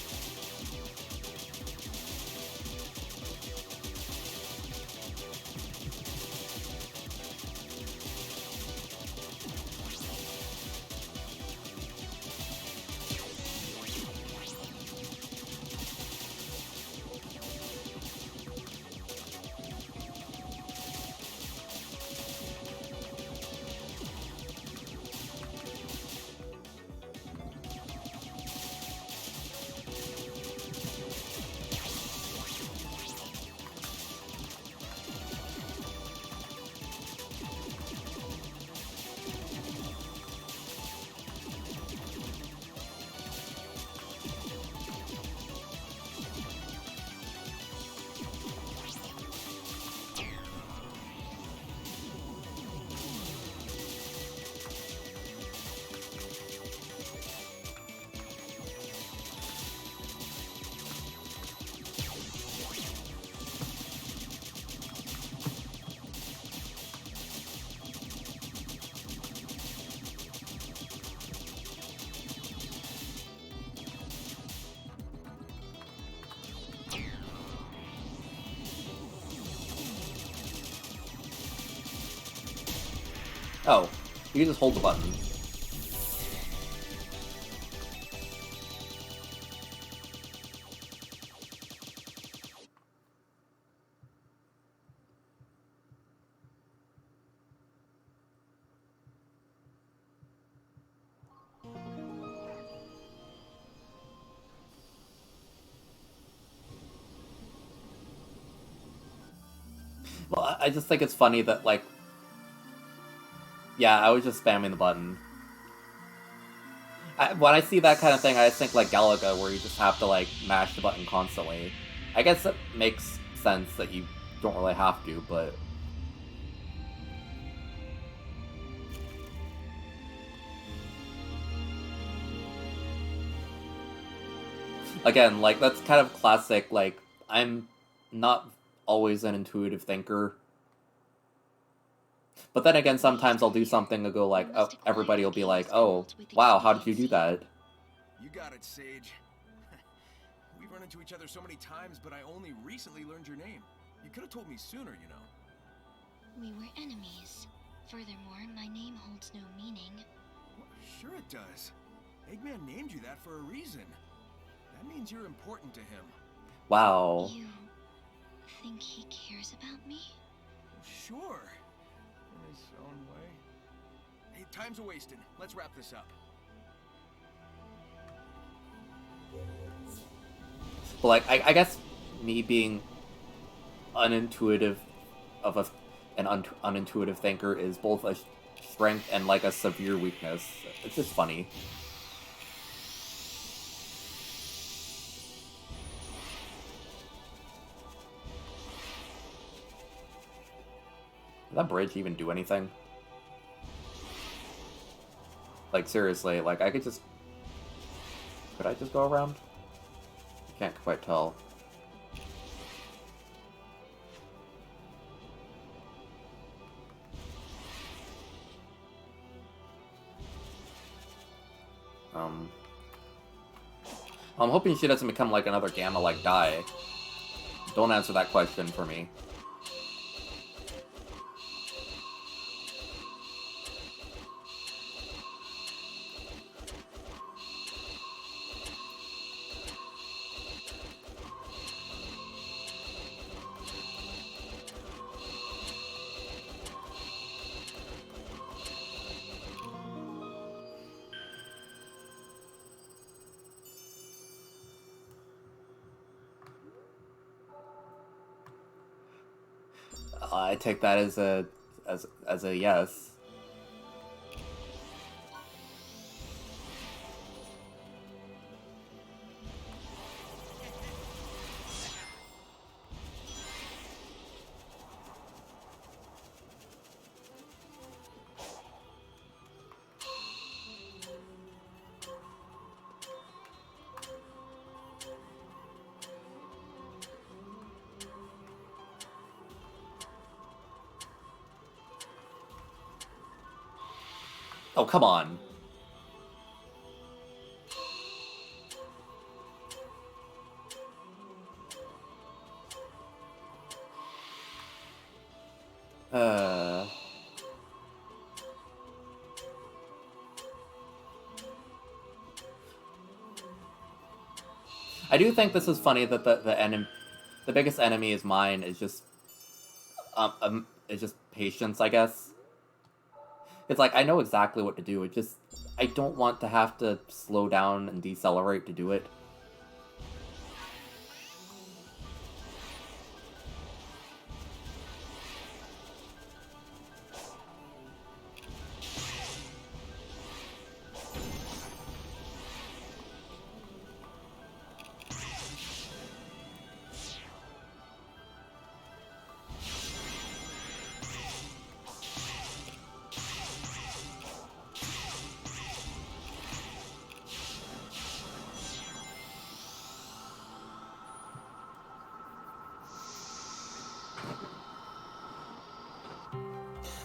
Oh, you can just hold the button. Well, I just think it's funny that, like, yeah, I was just spamming the button. When I see that kind of thing, I just think like Galaga, where you just have to like mash the button constantly. I guess it makes sense that you don't really have to, but again, like that's kind of classic. Like I'm not always an intuitive thinker. But then again, sometimes I'll do something and go like, oh, everybody will be like, oh, wow, how did you do that? You got it, Sage. We've run into each other so many times, but I only recently learned your name. You could have told me sooner, you know. We were enemies. Furthermore, my name holds no meaning. Well, sure it does. Eggman named you that for a reason. That means you're important to him. Wow. You think he cares about me? Sure. his own way. Hey, time's a-wasting. Let's wrap this up. But like, I guess me being unintuitive of an unintuitive thinker is both a strength and like a severe weakness. It's just funny. Did that bridge even do anything? Like, seriously, like, I could just... Could I just go around? I can't quite tell. I'm hoping she doesn't become like another Gamma like Dai. Don't answer that question for me. I take that as a yes. Oh, come on. I do think this is funny that the biggest enemy is mine is just patience, I guess. It's like I know exactly what to do. It just I don't want to have to slow down and decelerate to do it.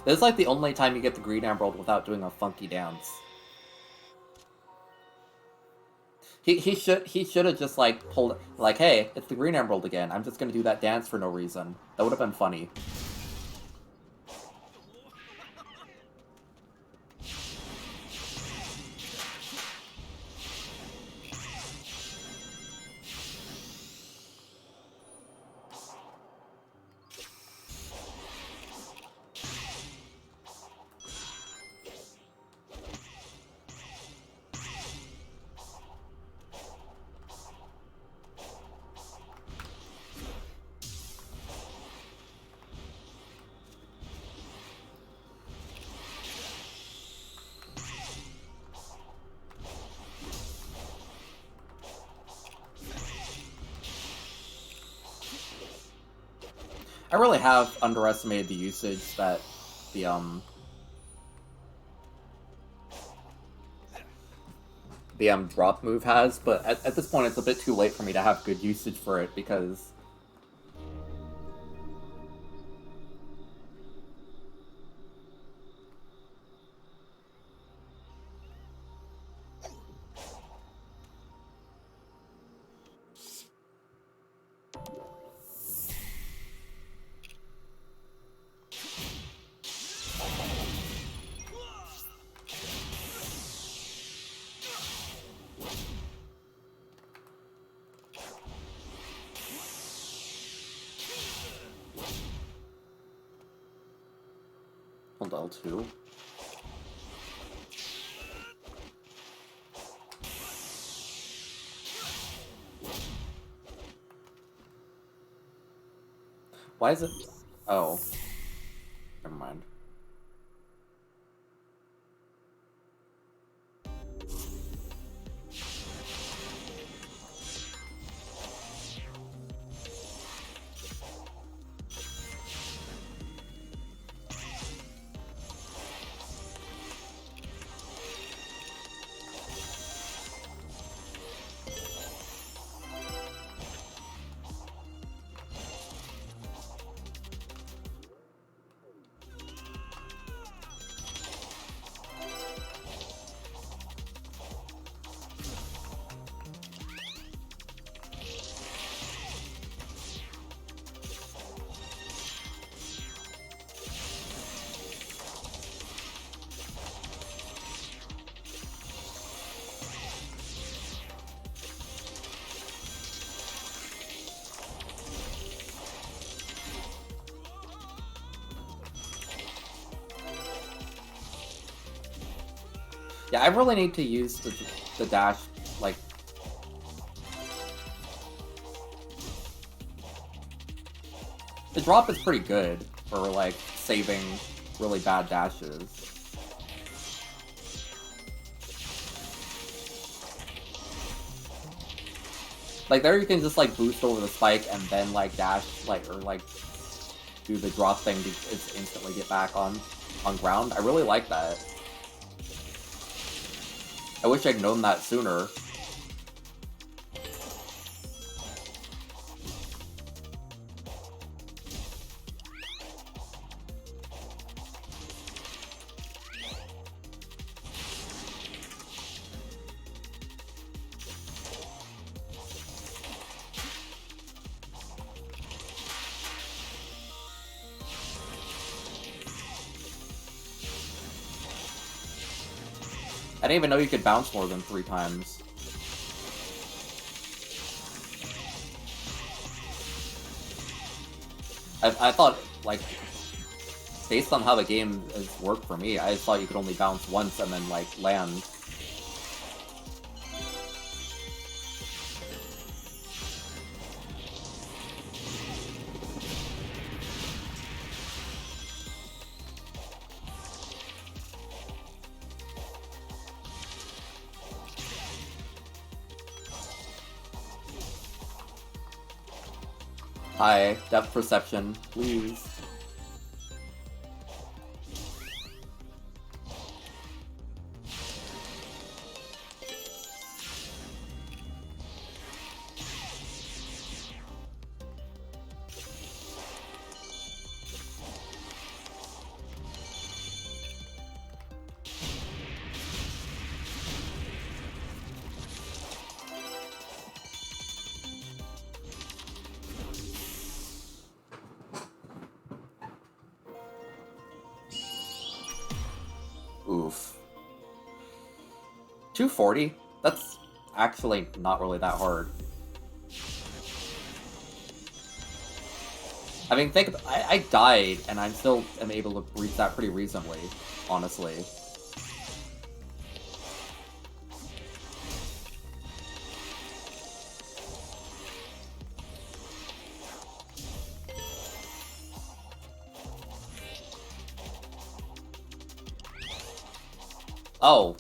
This is like the only time you get the Green Emerald without doing a funky dance. He should have just like pulled like, hey, it's the Green Emerald again. I'm just gonna do that dance for no reason. That would have been funny. I really have underestimated the usage that the drop move has, but at this point it's a bit too late for me to have good usage for it because On the L2. Why is it? Oh. Never mind. Yeah, I really need to use the dash, like... The drop is pretty good for, like, saving really bad dashes. Like, there you can just, like, boost over the spike and then, like, dash, like, or, like, do the drop thing to instantly get back on ground. I really like that. I wish I'd known that sooner. I didn't even know you could bounce more than 3 times. I thought, like, based on how the game has worked for me, I just thought you could only bounce once and then, like, land. Hi, depth perception, please. Oof. 240? That's actually not really that hard. I mean, I died, and I still am able to reach that pretty reasonably, honestly. Oh.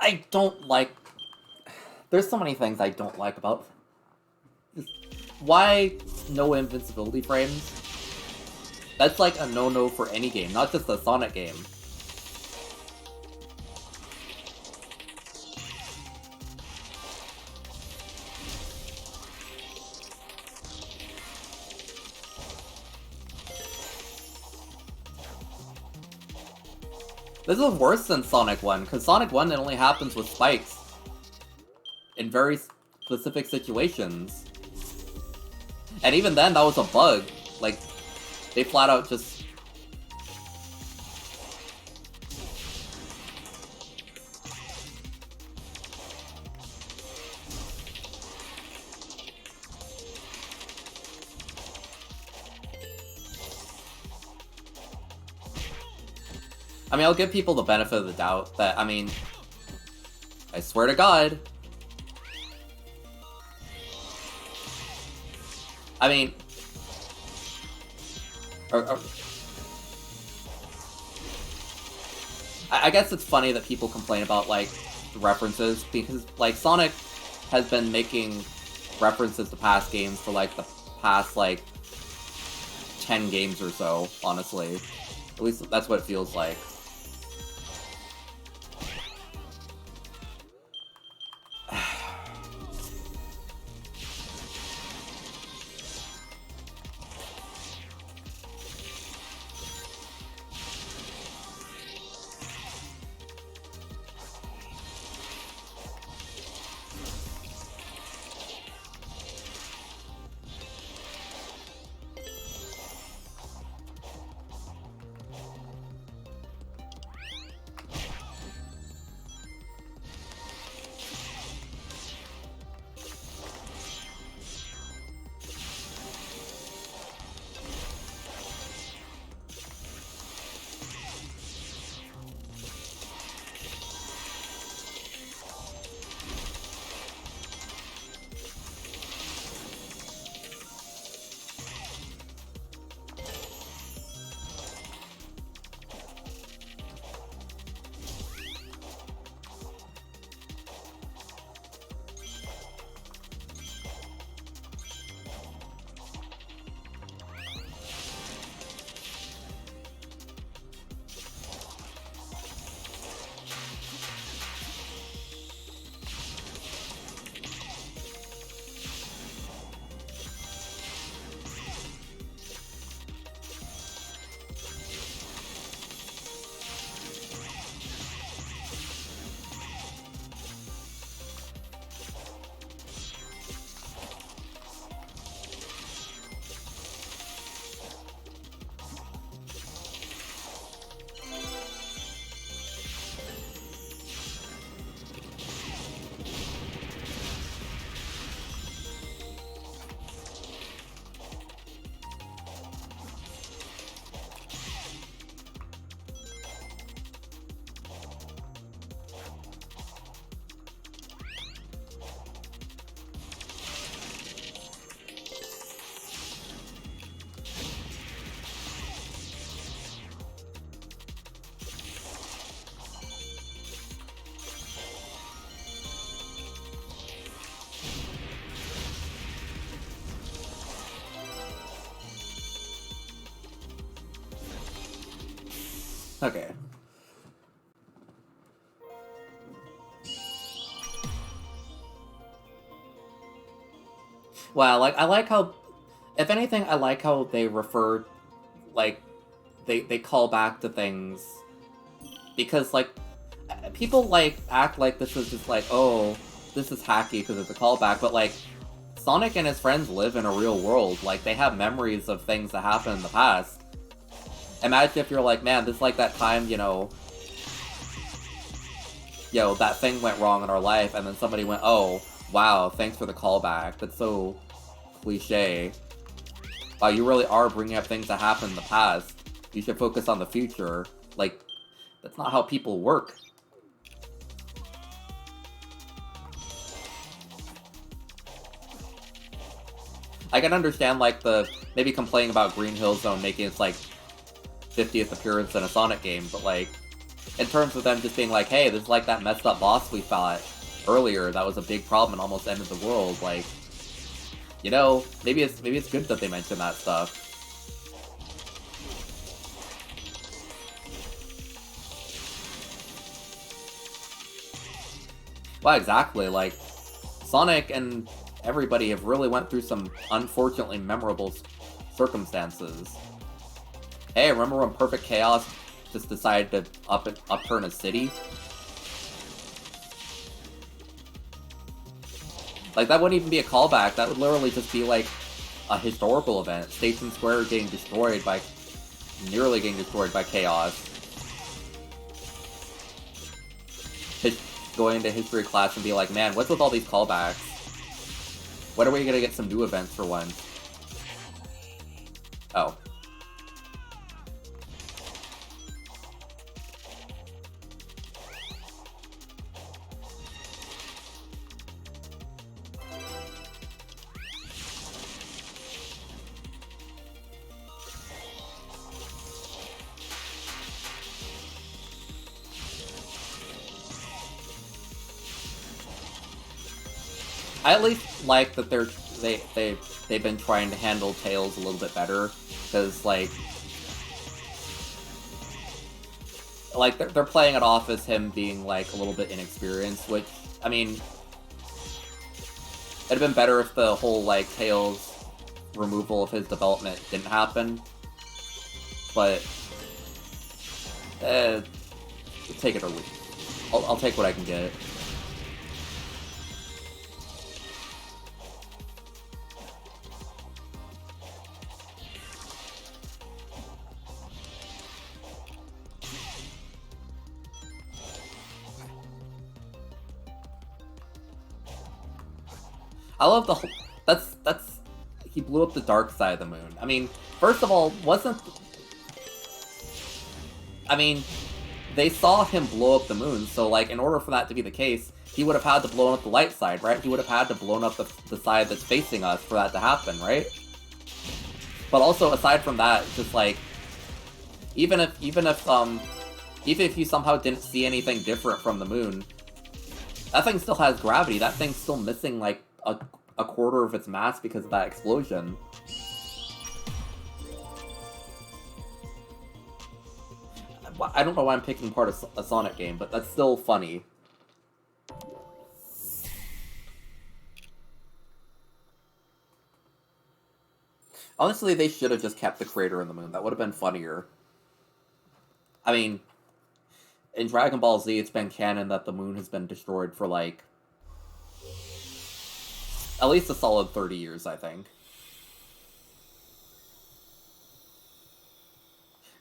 I don't like... There's so many things I don't like about... Why no invincibility frames? That's like a no-no for any game, not just a Sonic game. This is worse than Sonic 1, because Sonic 1 it only happens with spikes. In very specific situations. And even then, that was a bug. Like, they flat out just... I mean, I'll give people the benefit of the doubt that, I mean, I swear to God. I mean, I guess it's funny that people complain about, like, references, because, like, Sonic has been making references to past games for, like, the past, like, 10 games or so, honestly. At least that's what it feels like. Okay. Wow, like, I like how... If anything, I like how they refer... Like, they call back to things. Because, like, people, like, act like this is just like, oh, this is hacky because it's a callback, but, like, Sonic and his friends live in a real world. Like, they have memories of things that happened in the past. Imagine if you're like, man, this is like that time, that thing went wrong in our life, and then somebody went, oh, wow, thanks for the callback. That's so cliche. Wow, you really are bringing up things that happened in the past. You should focus on the future. Like, that's not how people work. I can understand, like, maybe complaining about Green Hill Zone making its, like, 50th appearance in a Sonic game, but, like, in terms of them just being like, hey, this is like that messed up boss we fought earlier that was a big problem and almost ended the world, like, maybe it's good that they mention that stuff. Well, exactly, like, Sonic and everybody have really went through some unfortunately memorable circumstances. Hey, remember when Perfect Chaos just decide to upturn a city. Like, that wouldn't even be a callback. That would literally just be like a historical event. Station Square nearly getting destroyed by chaos. Going into history class and be like, man, what's with all these callbacks? When are we gonna get some new events for once? Oh. I at least like that they've been trying to handle Tails a little bit better, because like they're playing it off as him being like a little bit inexperienced, which, I mean, it'd have been better if the whole like Tails removal of his development didn't happen, but take it or leave. I'll take what I can get. I love the whole... That's... He blew up the dark side of the moon. I mean, first of all, I mean, they saw him blow up the moon, so, like, in order for that to be the case, he would have had to blow up the light side, right? He would have had to blow up the side that's facing us for that to happen, right? But also, aside from that, just, like... Even if you somehow didn't see anything different from the moon, that thing still has gravity. That thing's still missing, like, a quarter of its mass because of that explosion. I don't know why I'm picking apart a Sonic game, but that's still funny. Honestly, they should have just kept the crater in the moon. That would have been funnier. I mean, in Dragon Ball Z, it's been canon that the moon has been destroyed for, like, at least a solid 30 years, I think.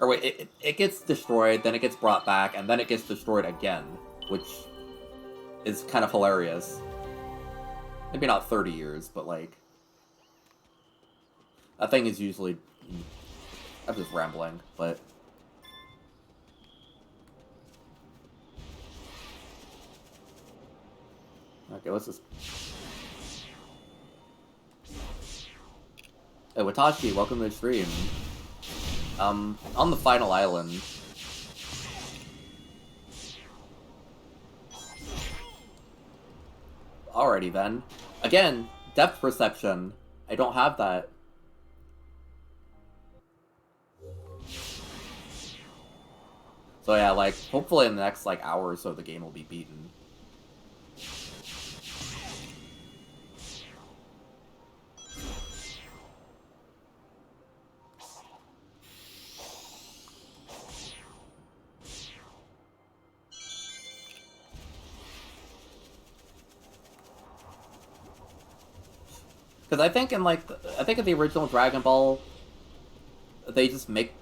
Or wait, it gets destroyed, then it gets brought back, and then it gets destroyed again, which is kind of hilarious. Maybe not 30 years, but, like... That thing is usually... I'm just rambling, but... Okay, let's just... Hey, Watashi, welcome to the stream. On the final island. Alrighty then. Again, depth perception. I don't have that. So yeah, like, hopefully in the next, like, hour or so the game will be beaten. Because I think in, like, I think in the original Dragon Ball, they just make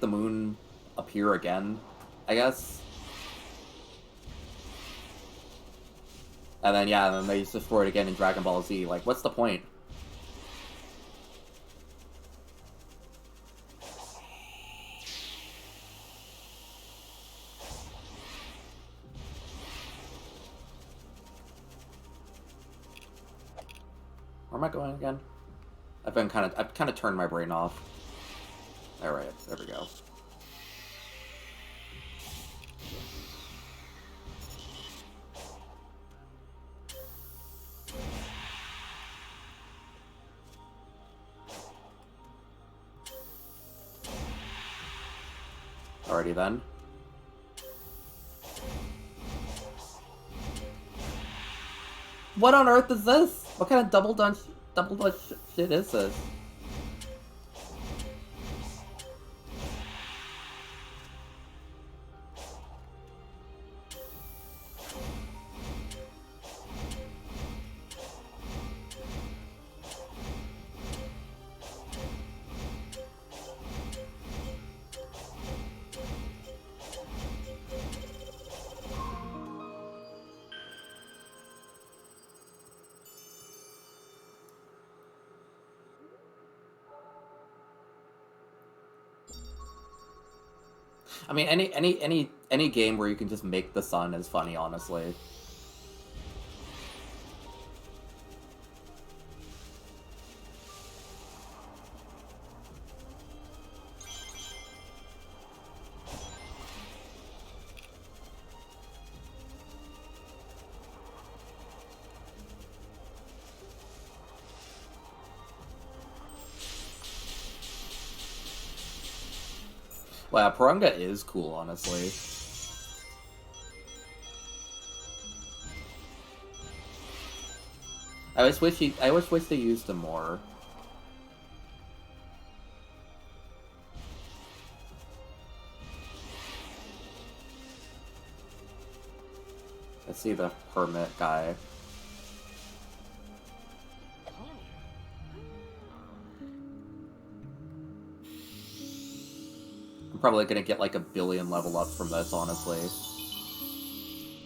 the moon appear again, I guess. And then, yeah, and then they just destroy it again in Dragon Ball Z. Like, what's the point? Where am I going again? I've kind of turned my brain off. Alright, there we go. Alrighty then. What on earth is this? What kind of double dutch shit is this? I mean, any game where you can just make the sun is funny, honestly. Well, yeah, Porunga is cool, honestly. I always wish they used him more. Let's see the hermit guy. I'm probably gonna get like 1 billion level ups from this, honestly.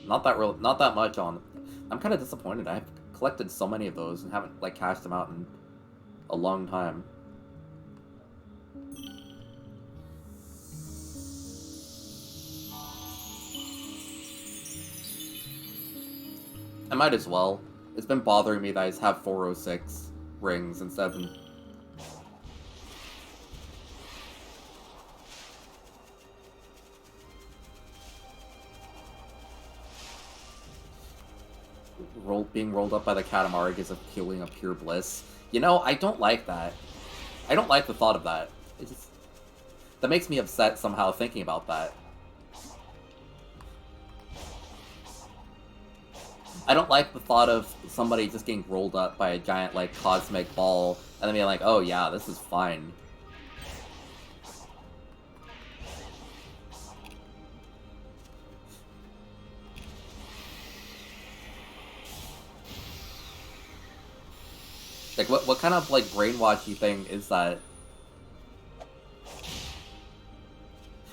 Not that much on. I'm kind of disappointed. I've collected so many of those and haven't like cashed them out in a long time. I might as well. It's been bothering me that I just have 406 rings instead of... being rolled up by the Katamari gives a feeling of pure bliss. You know, I don't like that. I don't like the thought of that. It just... That makes me upset somehow thinking about that. I don't like the thought of somebody just getting rolled up by a giant, like, cosmic ball, and then being like, oh yeah, this is fine. Like, what kind of, like, brainwashy thing is that?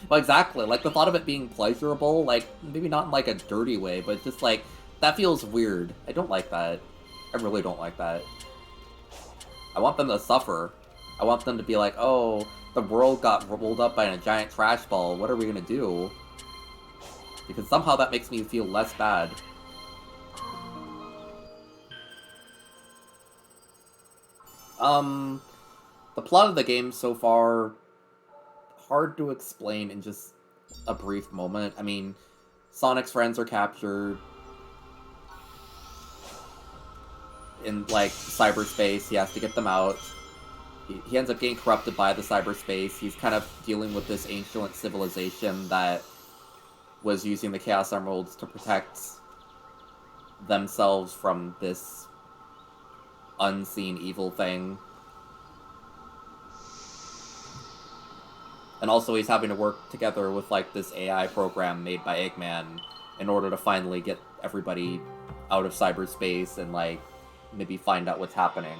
Well, exactly. Like, the thought of it being pleasurable, like, maybe not in, like, a dirty way, but just, like, that feels weird. I don't like that. I really don't like that. I want them to suffer. I want them to be like, oh, the world got rolled up by a giant trash ball. What are we gonna do? Because somehow that makes me feel less bad. The plot of the game so far, hard to explain in just a brief moment. I mean, Sonic's friends are captured in, like, cyberspace. He has to get them out. He ends up getting corrupted by the cyberspace. He's kind of dealing with this ancient civilization that was using the Chaos Emeralds to protect themselves from this unseen evil thing. And also he's having to work together with, like, this AI program made by Eggman in order to finally get everybody out of cyberspace and, like, maybe find out what's happening.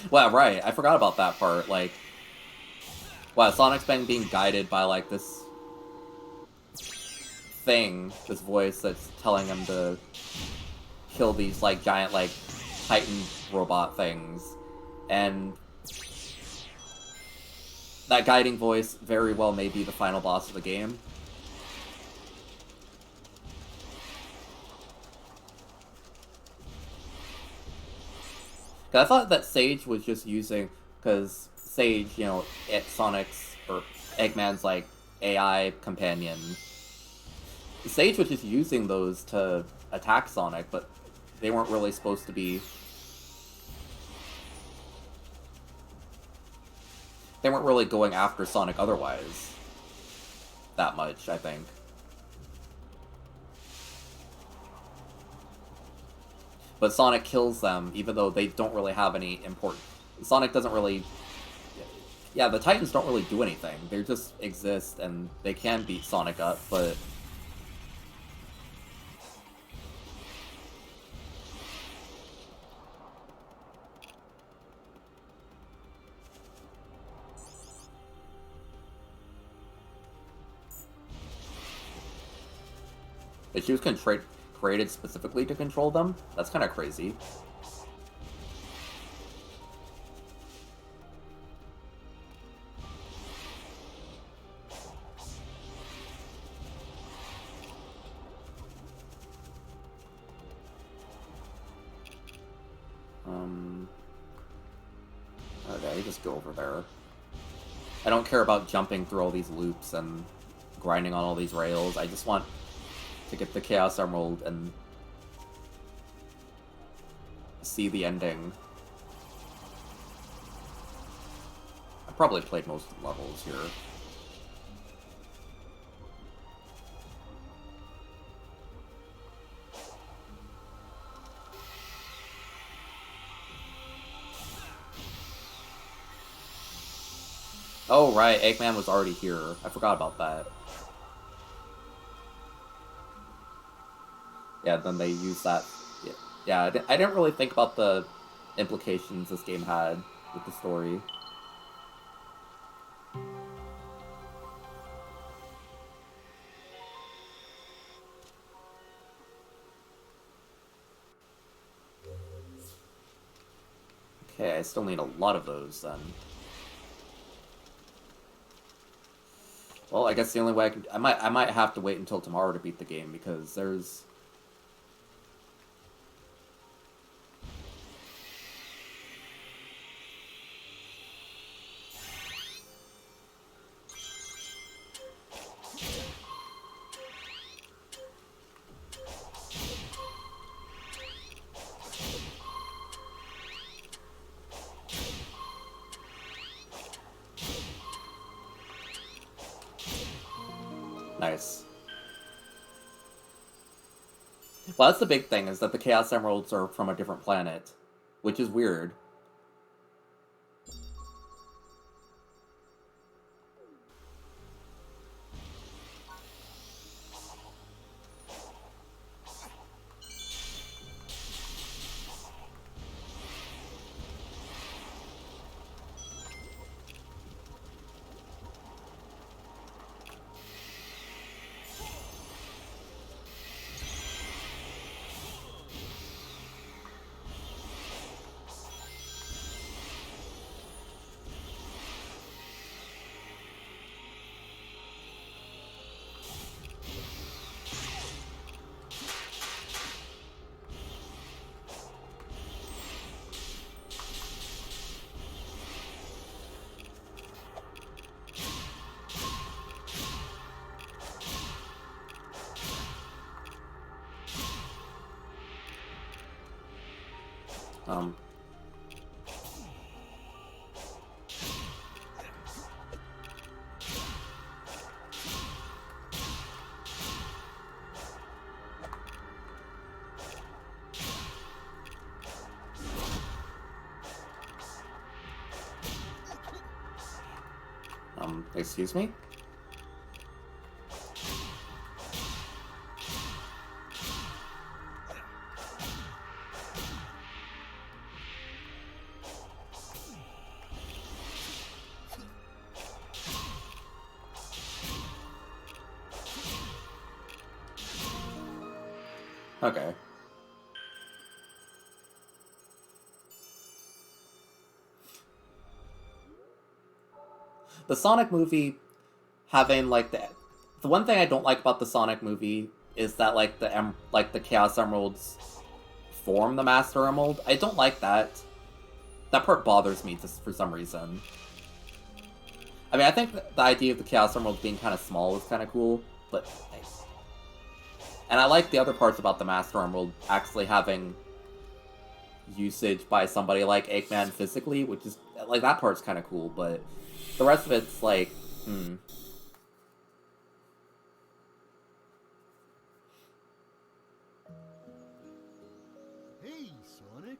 Well, right, I forgot about that part, like... Wow, Sonic's been being guided by, like, this thing, this voice that's telling him to kill these, like, giant, like, Titan robot things. And that guiding voice very well may be the final boss of the game. I thought that Sage was just using, because Sage, you know, Sonic's, or Eggman's, like, AI companion. Sage was just using those to attack Sonic, but they weren't really supposed to be... They weren't really going after Sonic otherwise. That much, I think. But Sonic kills them, even though they don't really have any important... Sonic doesn't really... Yeah, the Titans don't really do anything. They just exist, and they can beat Sonic up, but... The shoes can created specifically to control them? That's kind of crazy. Okay, just go over there. I don't care about jumping through all these loops and grinding on all these rails. I just want to get the Chaos Emerald and see the ending. I probably played most of the levels here. Oh, right, Eggman was already here. I forgot about that. Yeah, then they used that. Yeah, I didn't really think about the implications this game had with the story. Okay, I still need a lot of those, then. Well, I guess the only way I might have to wait until tomorrow to beat the game, because there's... Nice. Well, that's the big thing, is that the Chaos Emeralds are from a different planet, which is weird. Um... excuse me? Okay. The Sonic movie having like the one thing I don't like about the Sonic movie is that like the Chaos Emeralds form the Master Emerald. I don't like that. That part bothers me just for some reason. I mean, I think the idea of the Chaos Emerald being kind of small is kind of cool, but and I like the other parts about the Master Emerald actually having usage by somebody like Eggman physically, which is like that part's kind of cool, but the rest of it's like, Hey, Sonic.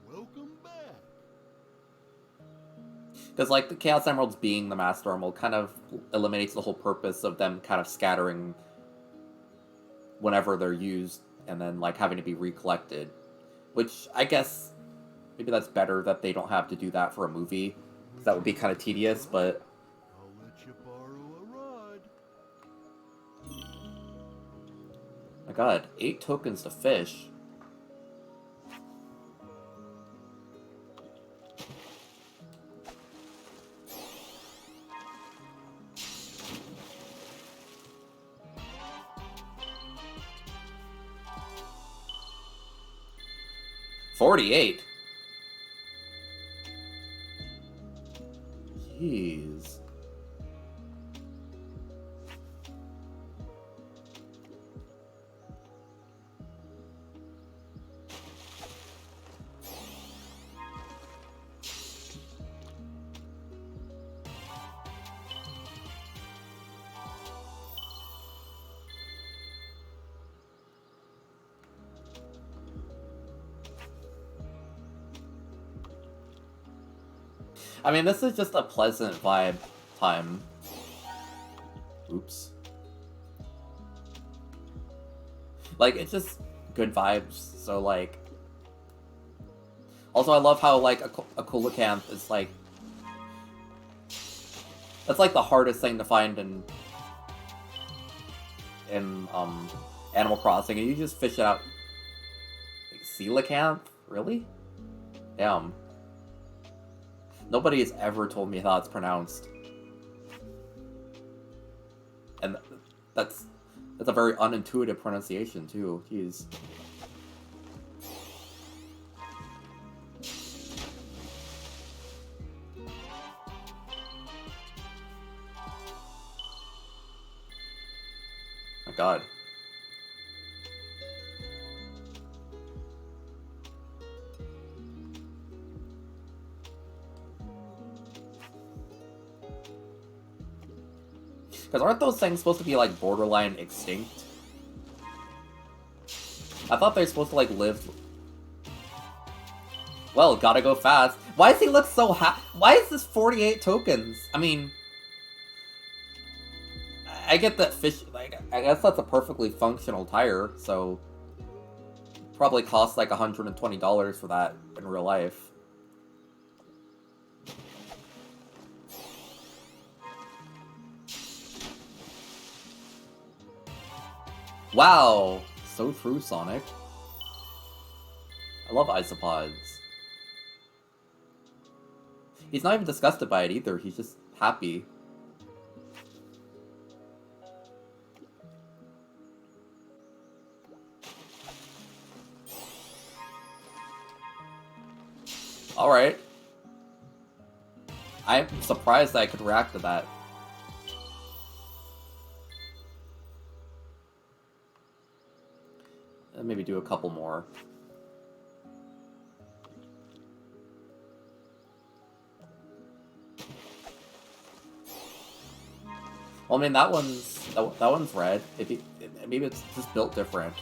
Welcome back. Because like the Chaos Emeralds being the Master Emerald kind of eliminates the whole purpose of them kind of scattering whenever they're used and then like having to be recollected, which I guess maybe that's better that they don't have to do that for a movie. That would be kind of tedious, but I'll let you borrow a rod. my god, 8 tokens to fish. $48. Jeez. I mean, this is just a pleasant vibe time. Oops. Like, it's just good vibes, so, like... Also, I love how, like, a coelacanth is, like... That's, like, the hardest thing to find in Animal Crossing, and you just fish it out. Like, coelacanth? Really? Damn. Nobody has ever told me how it's pronounced. And that's a very unintuitive pronunciation, too. Jeez. My god. Because aren't those things supposed to be, like, borderline extinct? I thought they're supposed to, like, live... Well, gotta go fast. Why does he look so Why is this 48 tokens? I mean... I get that fish... Like, I guess that's a perfectly functional tire, so... Probably costs, like, $120 for that in real life. Wow! So true, Sonic. I love isopods. He's not even disgusted by it either, he's just happy. Alright. I'm surprised that I could react to that. Maybe do a couple more. Well, I mean, that one's red. Maybe it's just built different.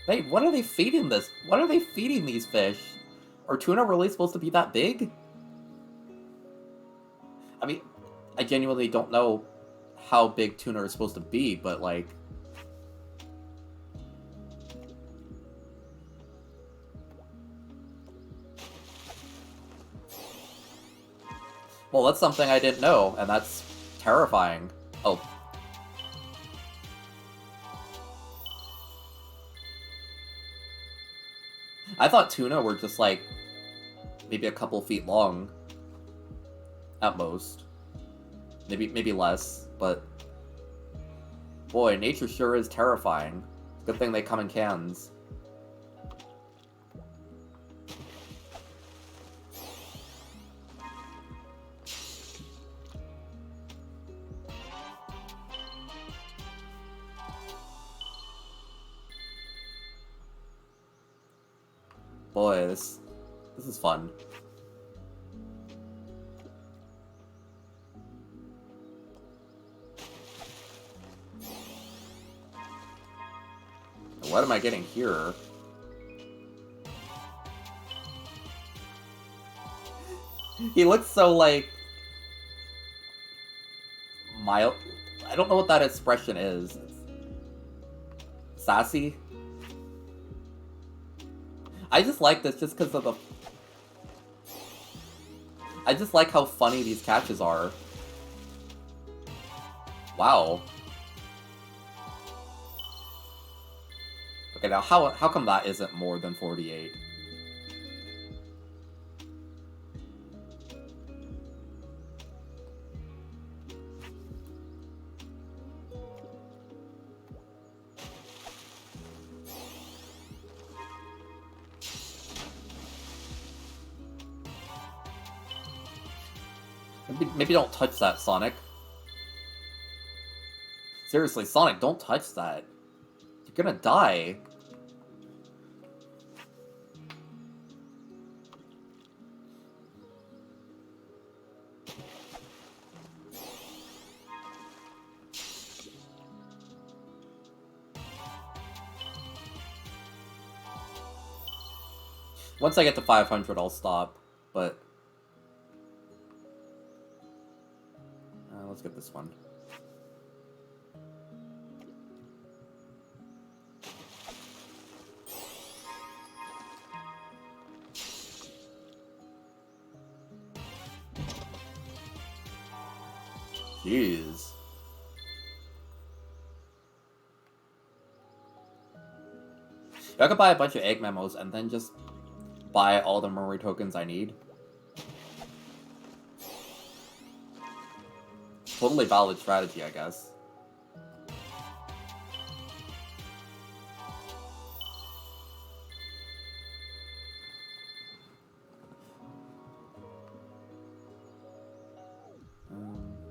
Hey, what are they feeding this? What are they feeding these fish? Are tuna really supposed to be that big? I mean, I genuinely don't know how big tuna is supposed to be, but like... Well, that's something I didn't know, and that's terrifying. Oh. I thought tuna were just like, maybe a couple feet long. At most. Maybe less, but... Boy, nature sure is terrifying. Good thing they come in cans. Boy, this is fun. What am I getting here? He looks so, like... mild. I don't know what that expression is. Sassy? I just like this just because of the... I just like how funny these catches are. Wow. Okay, now how come that isn't more than 48? Maybe don't touch that, Sonic. Seriously, Sonic, don't touch that. You're gonna die. Once I get to 500, I'll stop, but... let's get this one. Jeez. I could buy a bunch of egg memos and then just buy all the memory tokens I need. Totally valid strategy, I guess.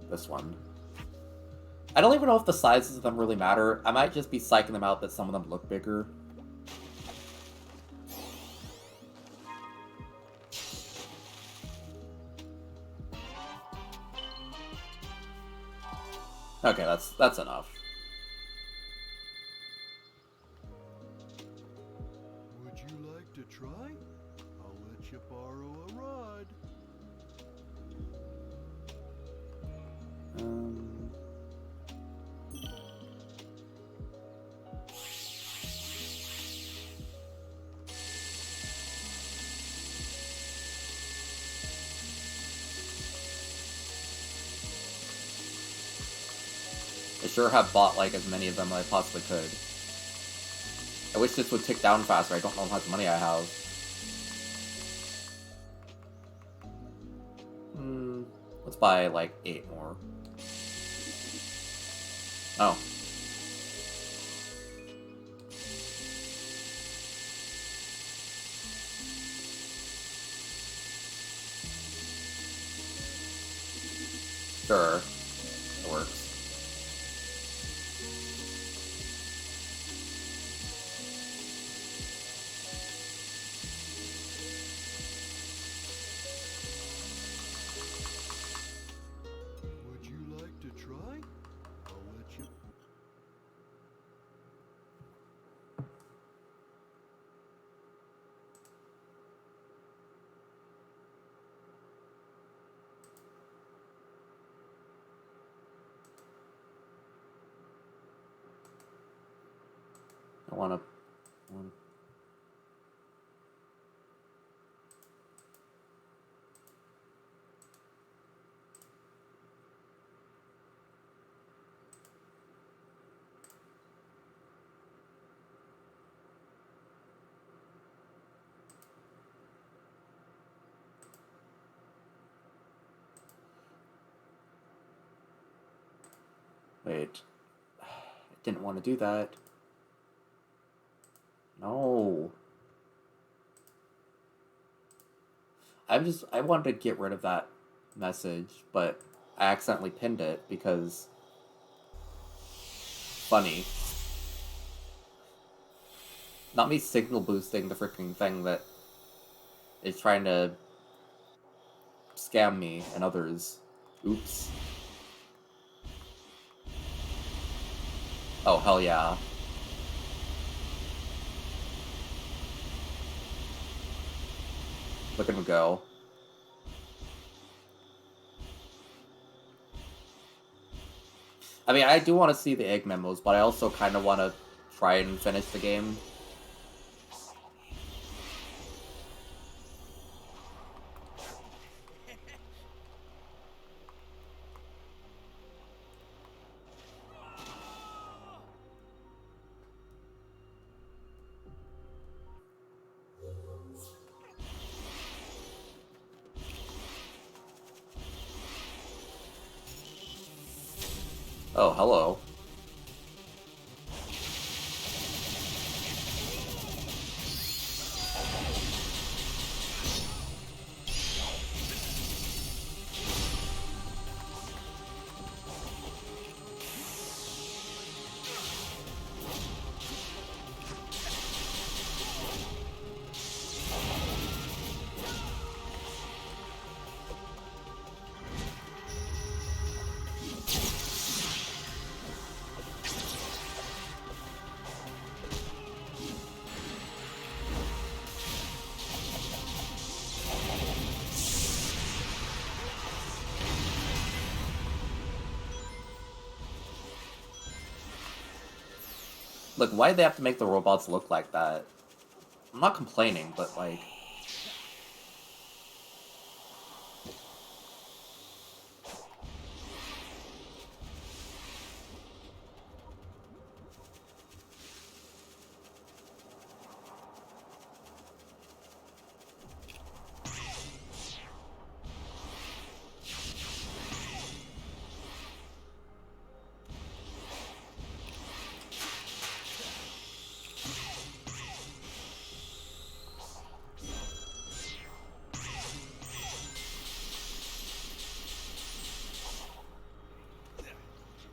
This one. I don't even know if the sizes of them really matter. I might just be psyching them out that some of them look bigger. Okay, that's enough. Would you like to try? I'll let you borrow a rod. I sure have bought like as many of them as I possibly could. I wish this would tick down faster. I don't know how much money I have. Let's buy like 8 more. Oh. Sure. It works. Would you like to try? I'll let you. I wanna... Wait. I didn't want to do that. No. I wanted to get rid of that message, but I accidentally pinned it because... Funny. Not me signal boosting the freaking thing that is trying to scam me and others. Oops. Oh, hell yeah. Look at him go. I mean, I do want to see the egg memos, but I also kind of want to try and finish the game. Oh, hello. Look, why do they have to make the robots look like that? I'm not complaining, but like...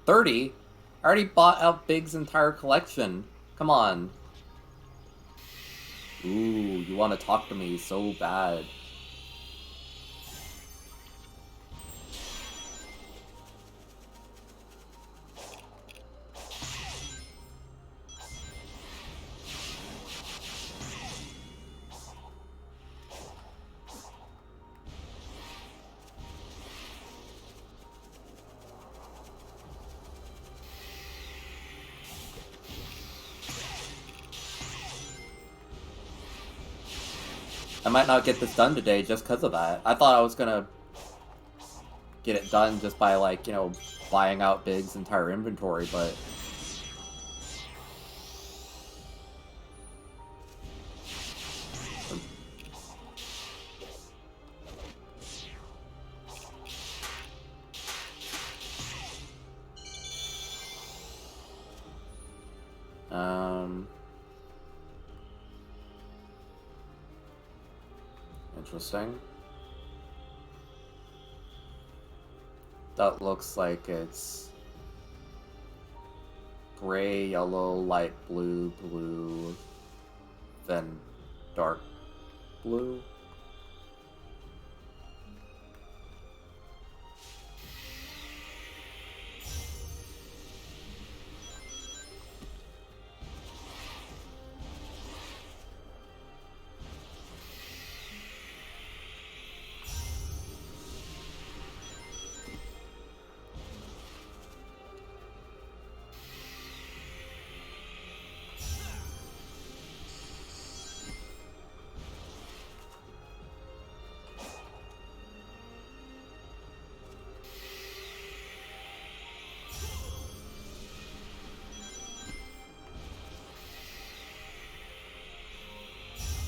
$30? I already bought out Big's entire collection. Come on. Ooh, you want to talk to me so bad. I might not get this done today just because of that. I thought I was gonna get it done just by, like, you know, buying out Big's entire inventory, but... Interesting. That looks like it's gray, yellow, light blue, blue, then dark blue.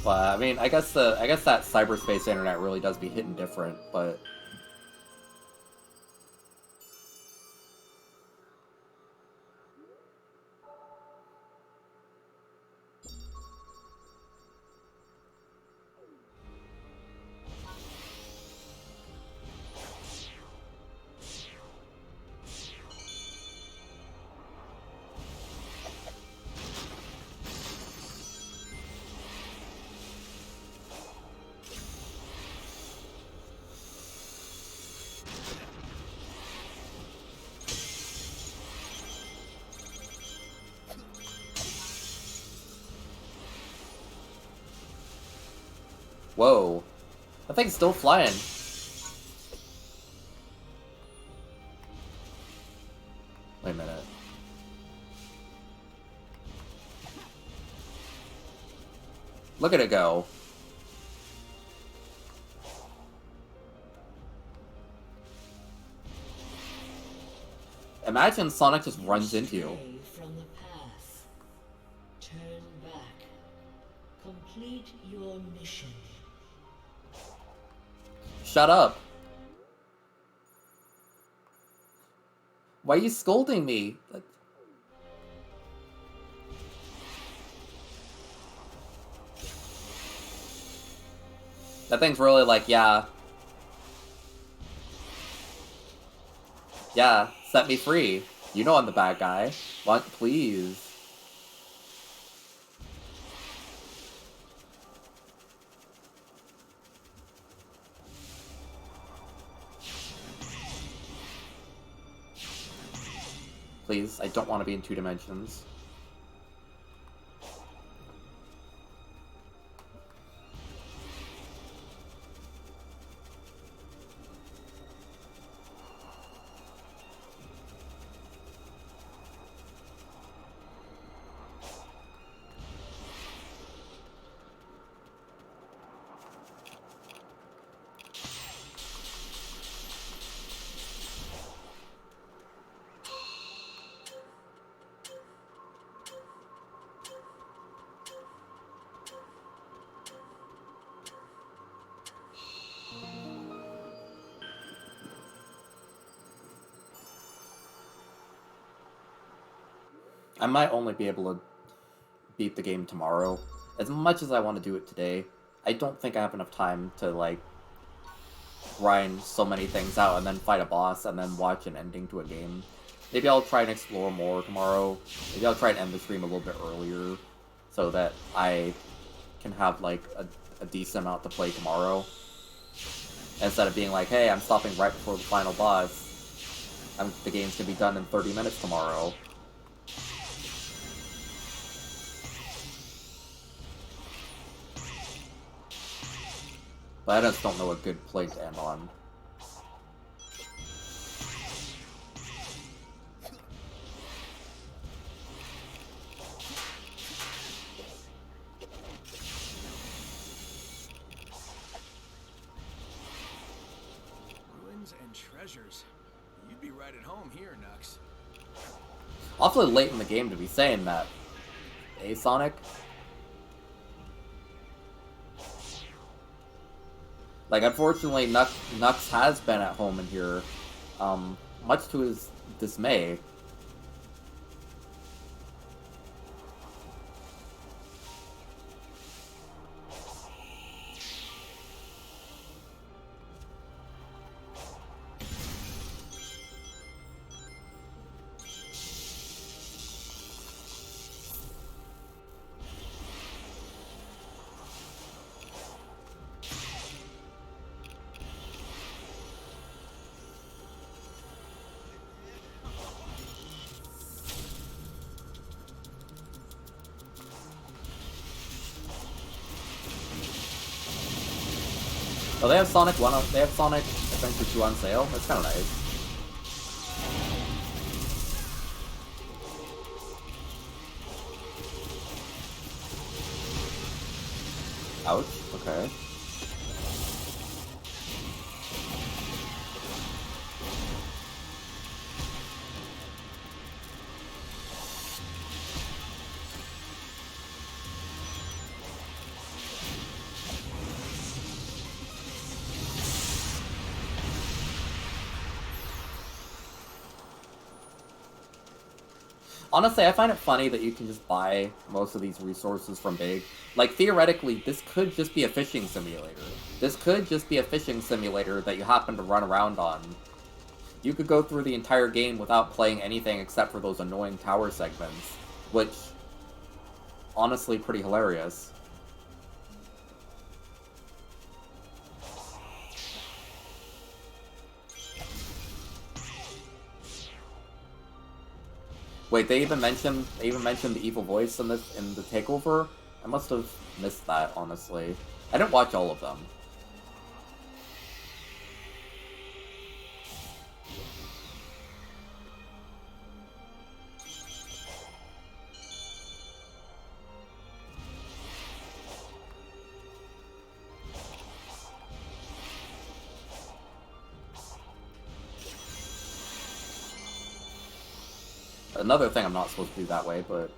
Well, I mean, I guess that cyberspace internet really does be hitting different, but... Whoa. That thing's still flying. Wait a minute. Look at it go. Imagine Sonic just runs into you. From the path. Turn back. Complete your mission. Shut up. Why are you scolding me? That thing's really like, yeah. Yeah, set me free. You know I'm the bad guy. What? Please. Please, I don't want to be in 2 dimensions. I might only be able to beat the game tomorrow. As much as I want to do it today, I don't think I have enough time to, like, grind so many things out and then fight a boss and then watch an ending to a game. Maybe I'll try and explore more tomorrow. Maybe I'll try and end the stream a little bit earlier so that I can have, like, a decent amount to play tomorrow. Instead of being like, hey, I'm stopping right before the final boss. The game's gonna be done in 30 minutes tomorrow. But I just don't know a good place to end on. Ruins and treasures. You'd be right at home here, Nux. Awfully late in the game to be saying that. Eh, Sonic? Like, unfortunately, Nux has been at home in here, much to his dismay. Oh, they have Sonic Adventure 2 on sale? That's kind of nice. Ouch, okay. Honestly, I find it funny that you can just buy most of these resources from Big. Like, theoretically, this could just be a fishing simulator. This could just be a fishing simulator that you happen to run around on. You could go through the entire game without playing anything except for those annoying tower segments, which, honestly, pretty hilarious. Wait, they even mentioned the evil voice in the takeover? I must have missed that, honestly. I didn't watch all of them. Another thing I'm not supposed to do that way, but...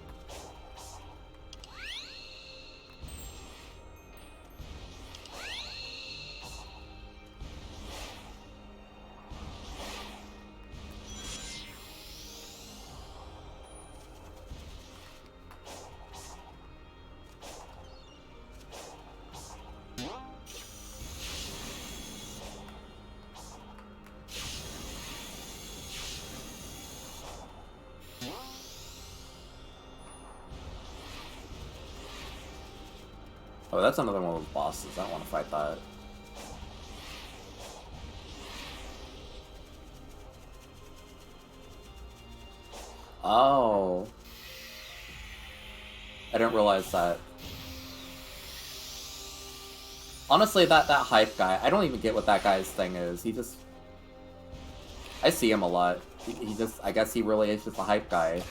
Oh, that's another one of those bosses. I don't want to fight that. Oh. I didn't realize that. Honestly, that hype guy, I don't even get what that guy's thing is. He just... I see him a lot. He just... I guess he really is just a hype guy.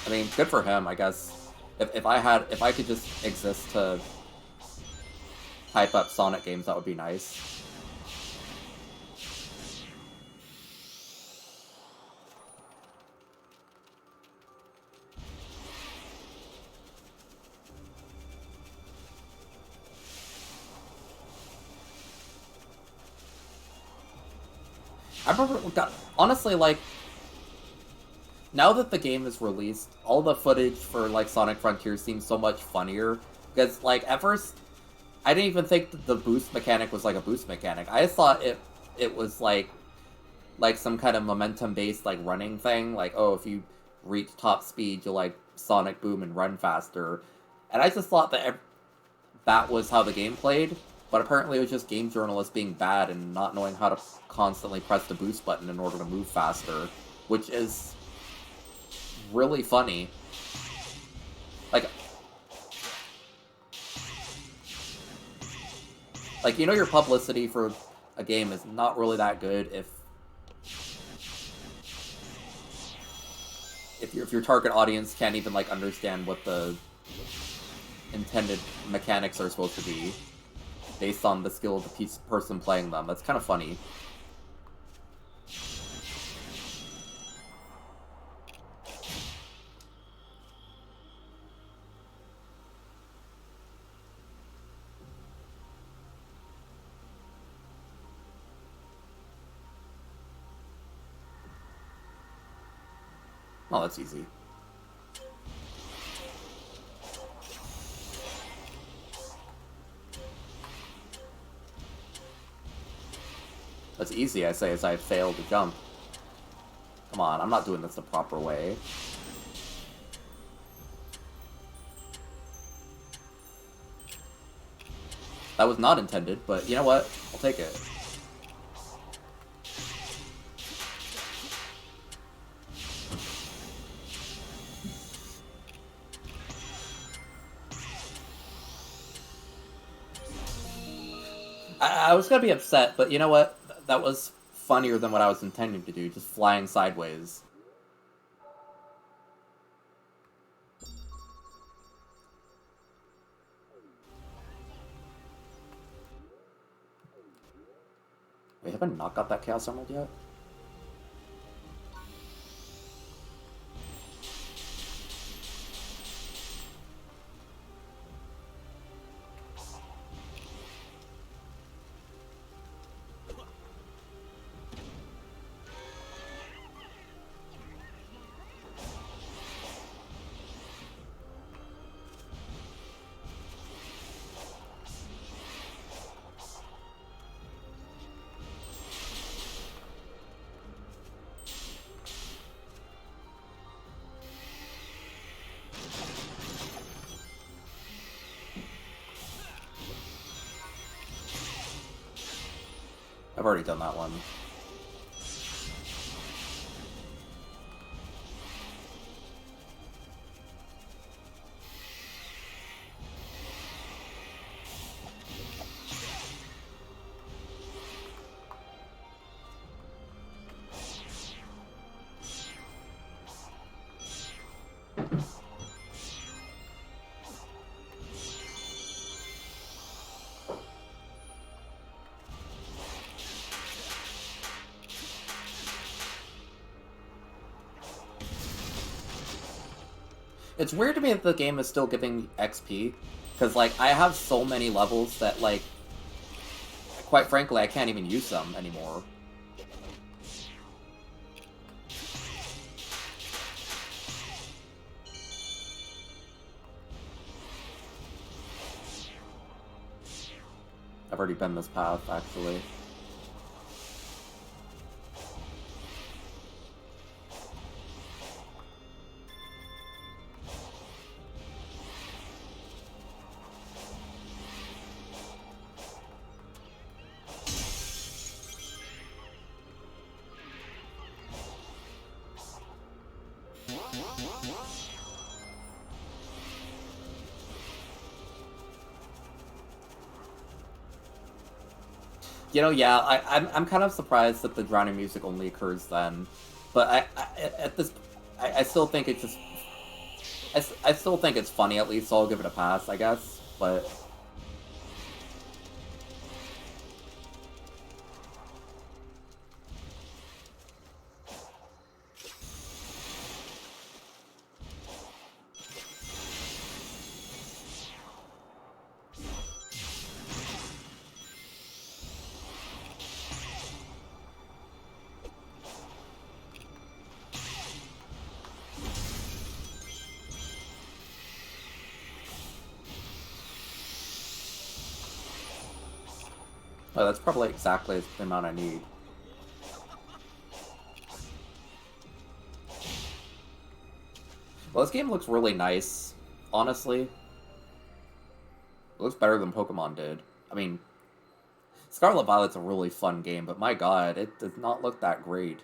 I mean, good for him, I guess. If I could just exist to hype up Sonic games, that would be nice. I remember, honestly, like, now that the game is released, all the footage for, like, Sonic Frontiers seems so much funnier. Because, like, at first, I didn't even think that the boost mechanic was, like, a boost mechanic. I just thought it was, like some kind of momentum-based, like, running thing. Like, oh, if you reach top speed, you'll, like, Sonic Boom and run faster. And I just thought that that was how the game played. But apparently it was just game journalists being bad and not knowing how to constantly press the boost button in order to move faster. Which is really funny. Like, you know, your publicity for a game is not really that good if your target audience can't even, like, understand what the intended mechanics are supposed to be based on the skill of the person playing them. That's kind of funny. Oh, that's easy. That's easy, I say, as I fail to jump. Come on, I'm not doing this the proper way. That was not intended, but you know what? I'll take it. I was gonna be upset, but you know what? That was funnier than what I was intending to do, just flying sideways. Wait, have I not got that Chaos Emerald yet? I've already done that one. It's weird to me that the game is still giving XP, because, like, I have so many levels that, like, quite frankly, I can't even use them anymore. I've already been this path, actually. You know, yeah, I'm kind of surprised that the drowning music only occurs then, but at this, I still think it's just, I still think it's funny at least, so I'll give it a pass, I guess, but... Oh, that's probably exactly the amount I need. Well, this game looks really nice, honestly. It looks better than Pokemon did. I mean, Scarlet Violet's a really fun game, but my god, it does not look that great.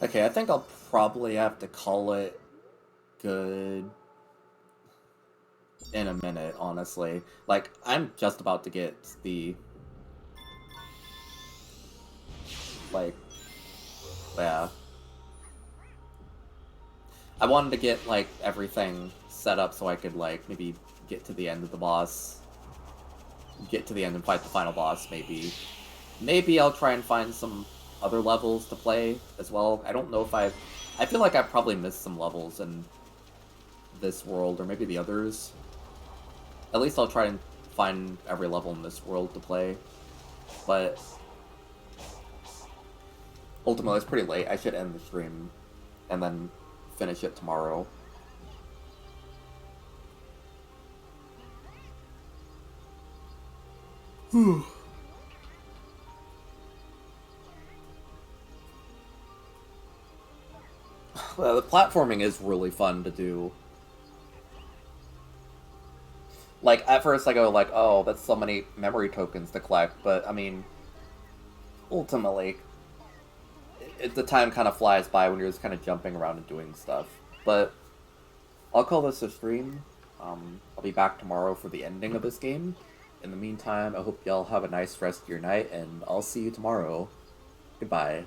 Okay, I think I'll probably have to call it good in a minute, honestly. Like, I'm just about to get the... Like, yeah. I wanted to get, like, everything set up so I could, like, maybe get to the end of the boss. Get to the end and fight the final boss, maybe. Maybe I'll try and find some other levels to play as well. I don't know if I feel like I probably missed some levels in this world, or maybe the others. At least I'll try and find every level in this world to play. But ultimately, it's pretty late. I should end the stream and then finish it tomorrow. Well, the platforming is really fun to do. Like, at first I go like, oh, that's so many memory tokens to collect, but, I mean, ultimately, the time kind of flies by when you're just kind of jumping around and doing stuff. But I'll call this a stream. I'll be back tomorrow for the ending of this game. In the meantime, I hope y'all have a nice rest of your night, and I'll see you tomorrow. Goodbye.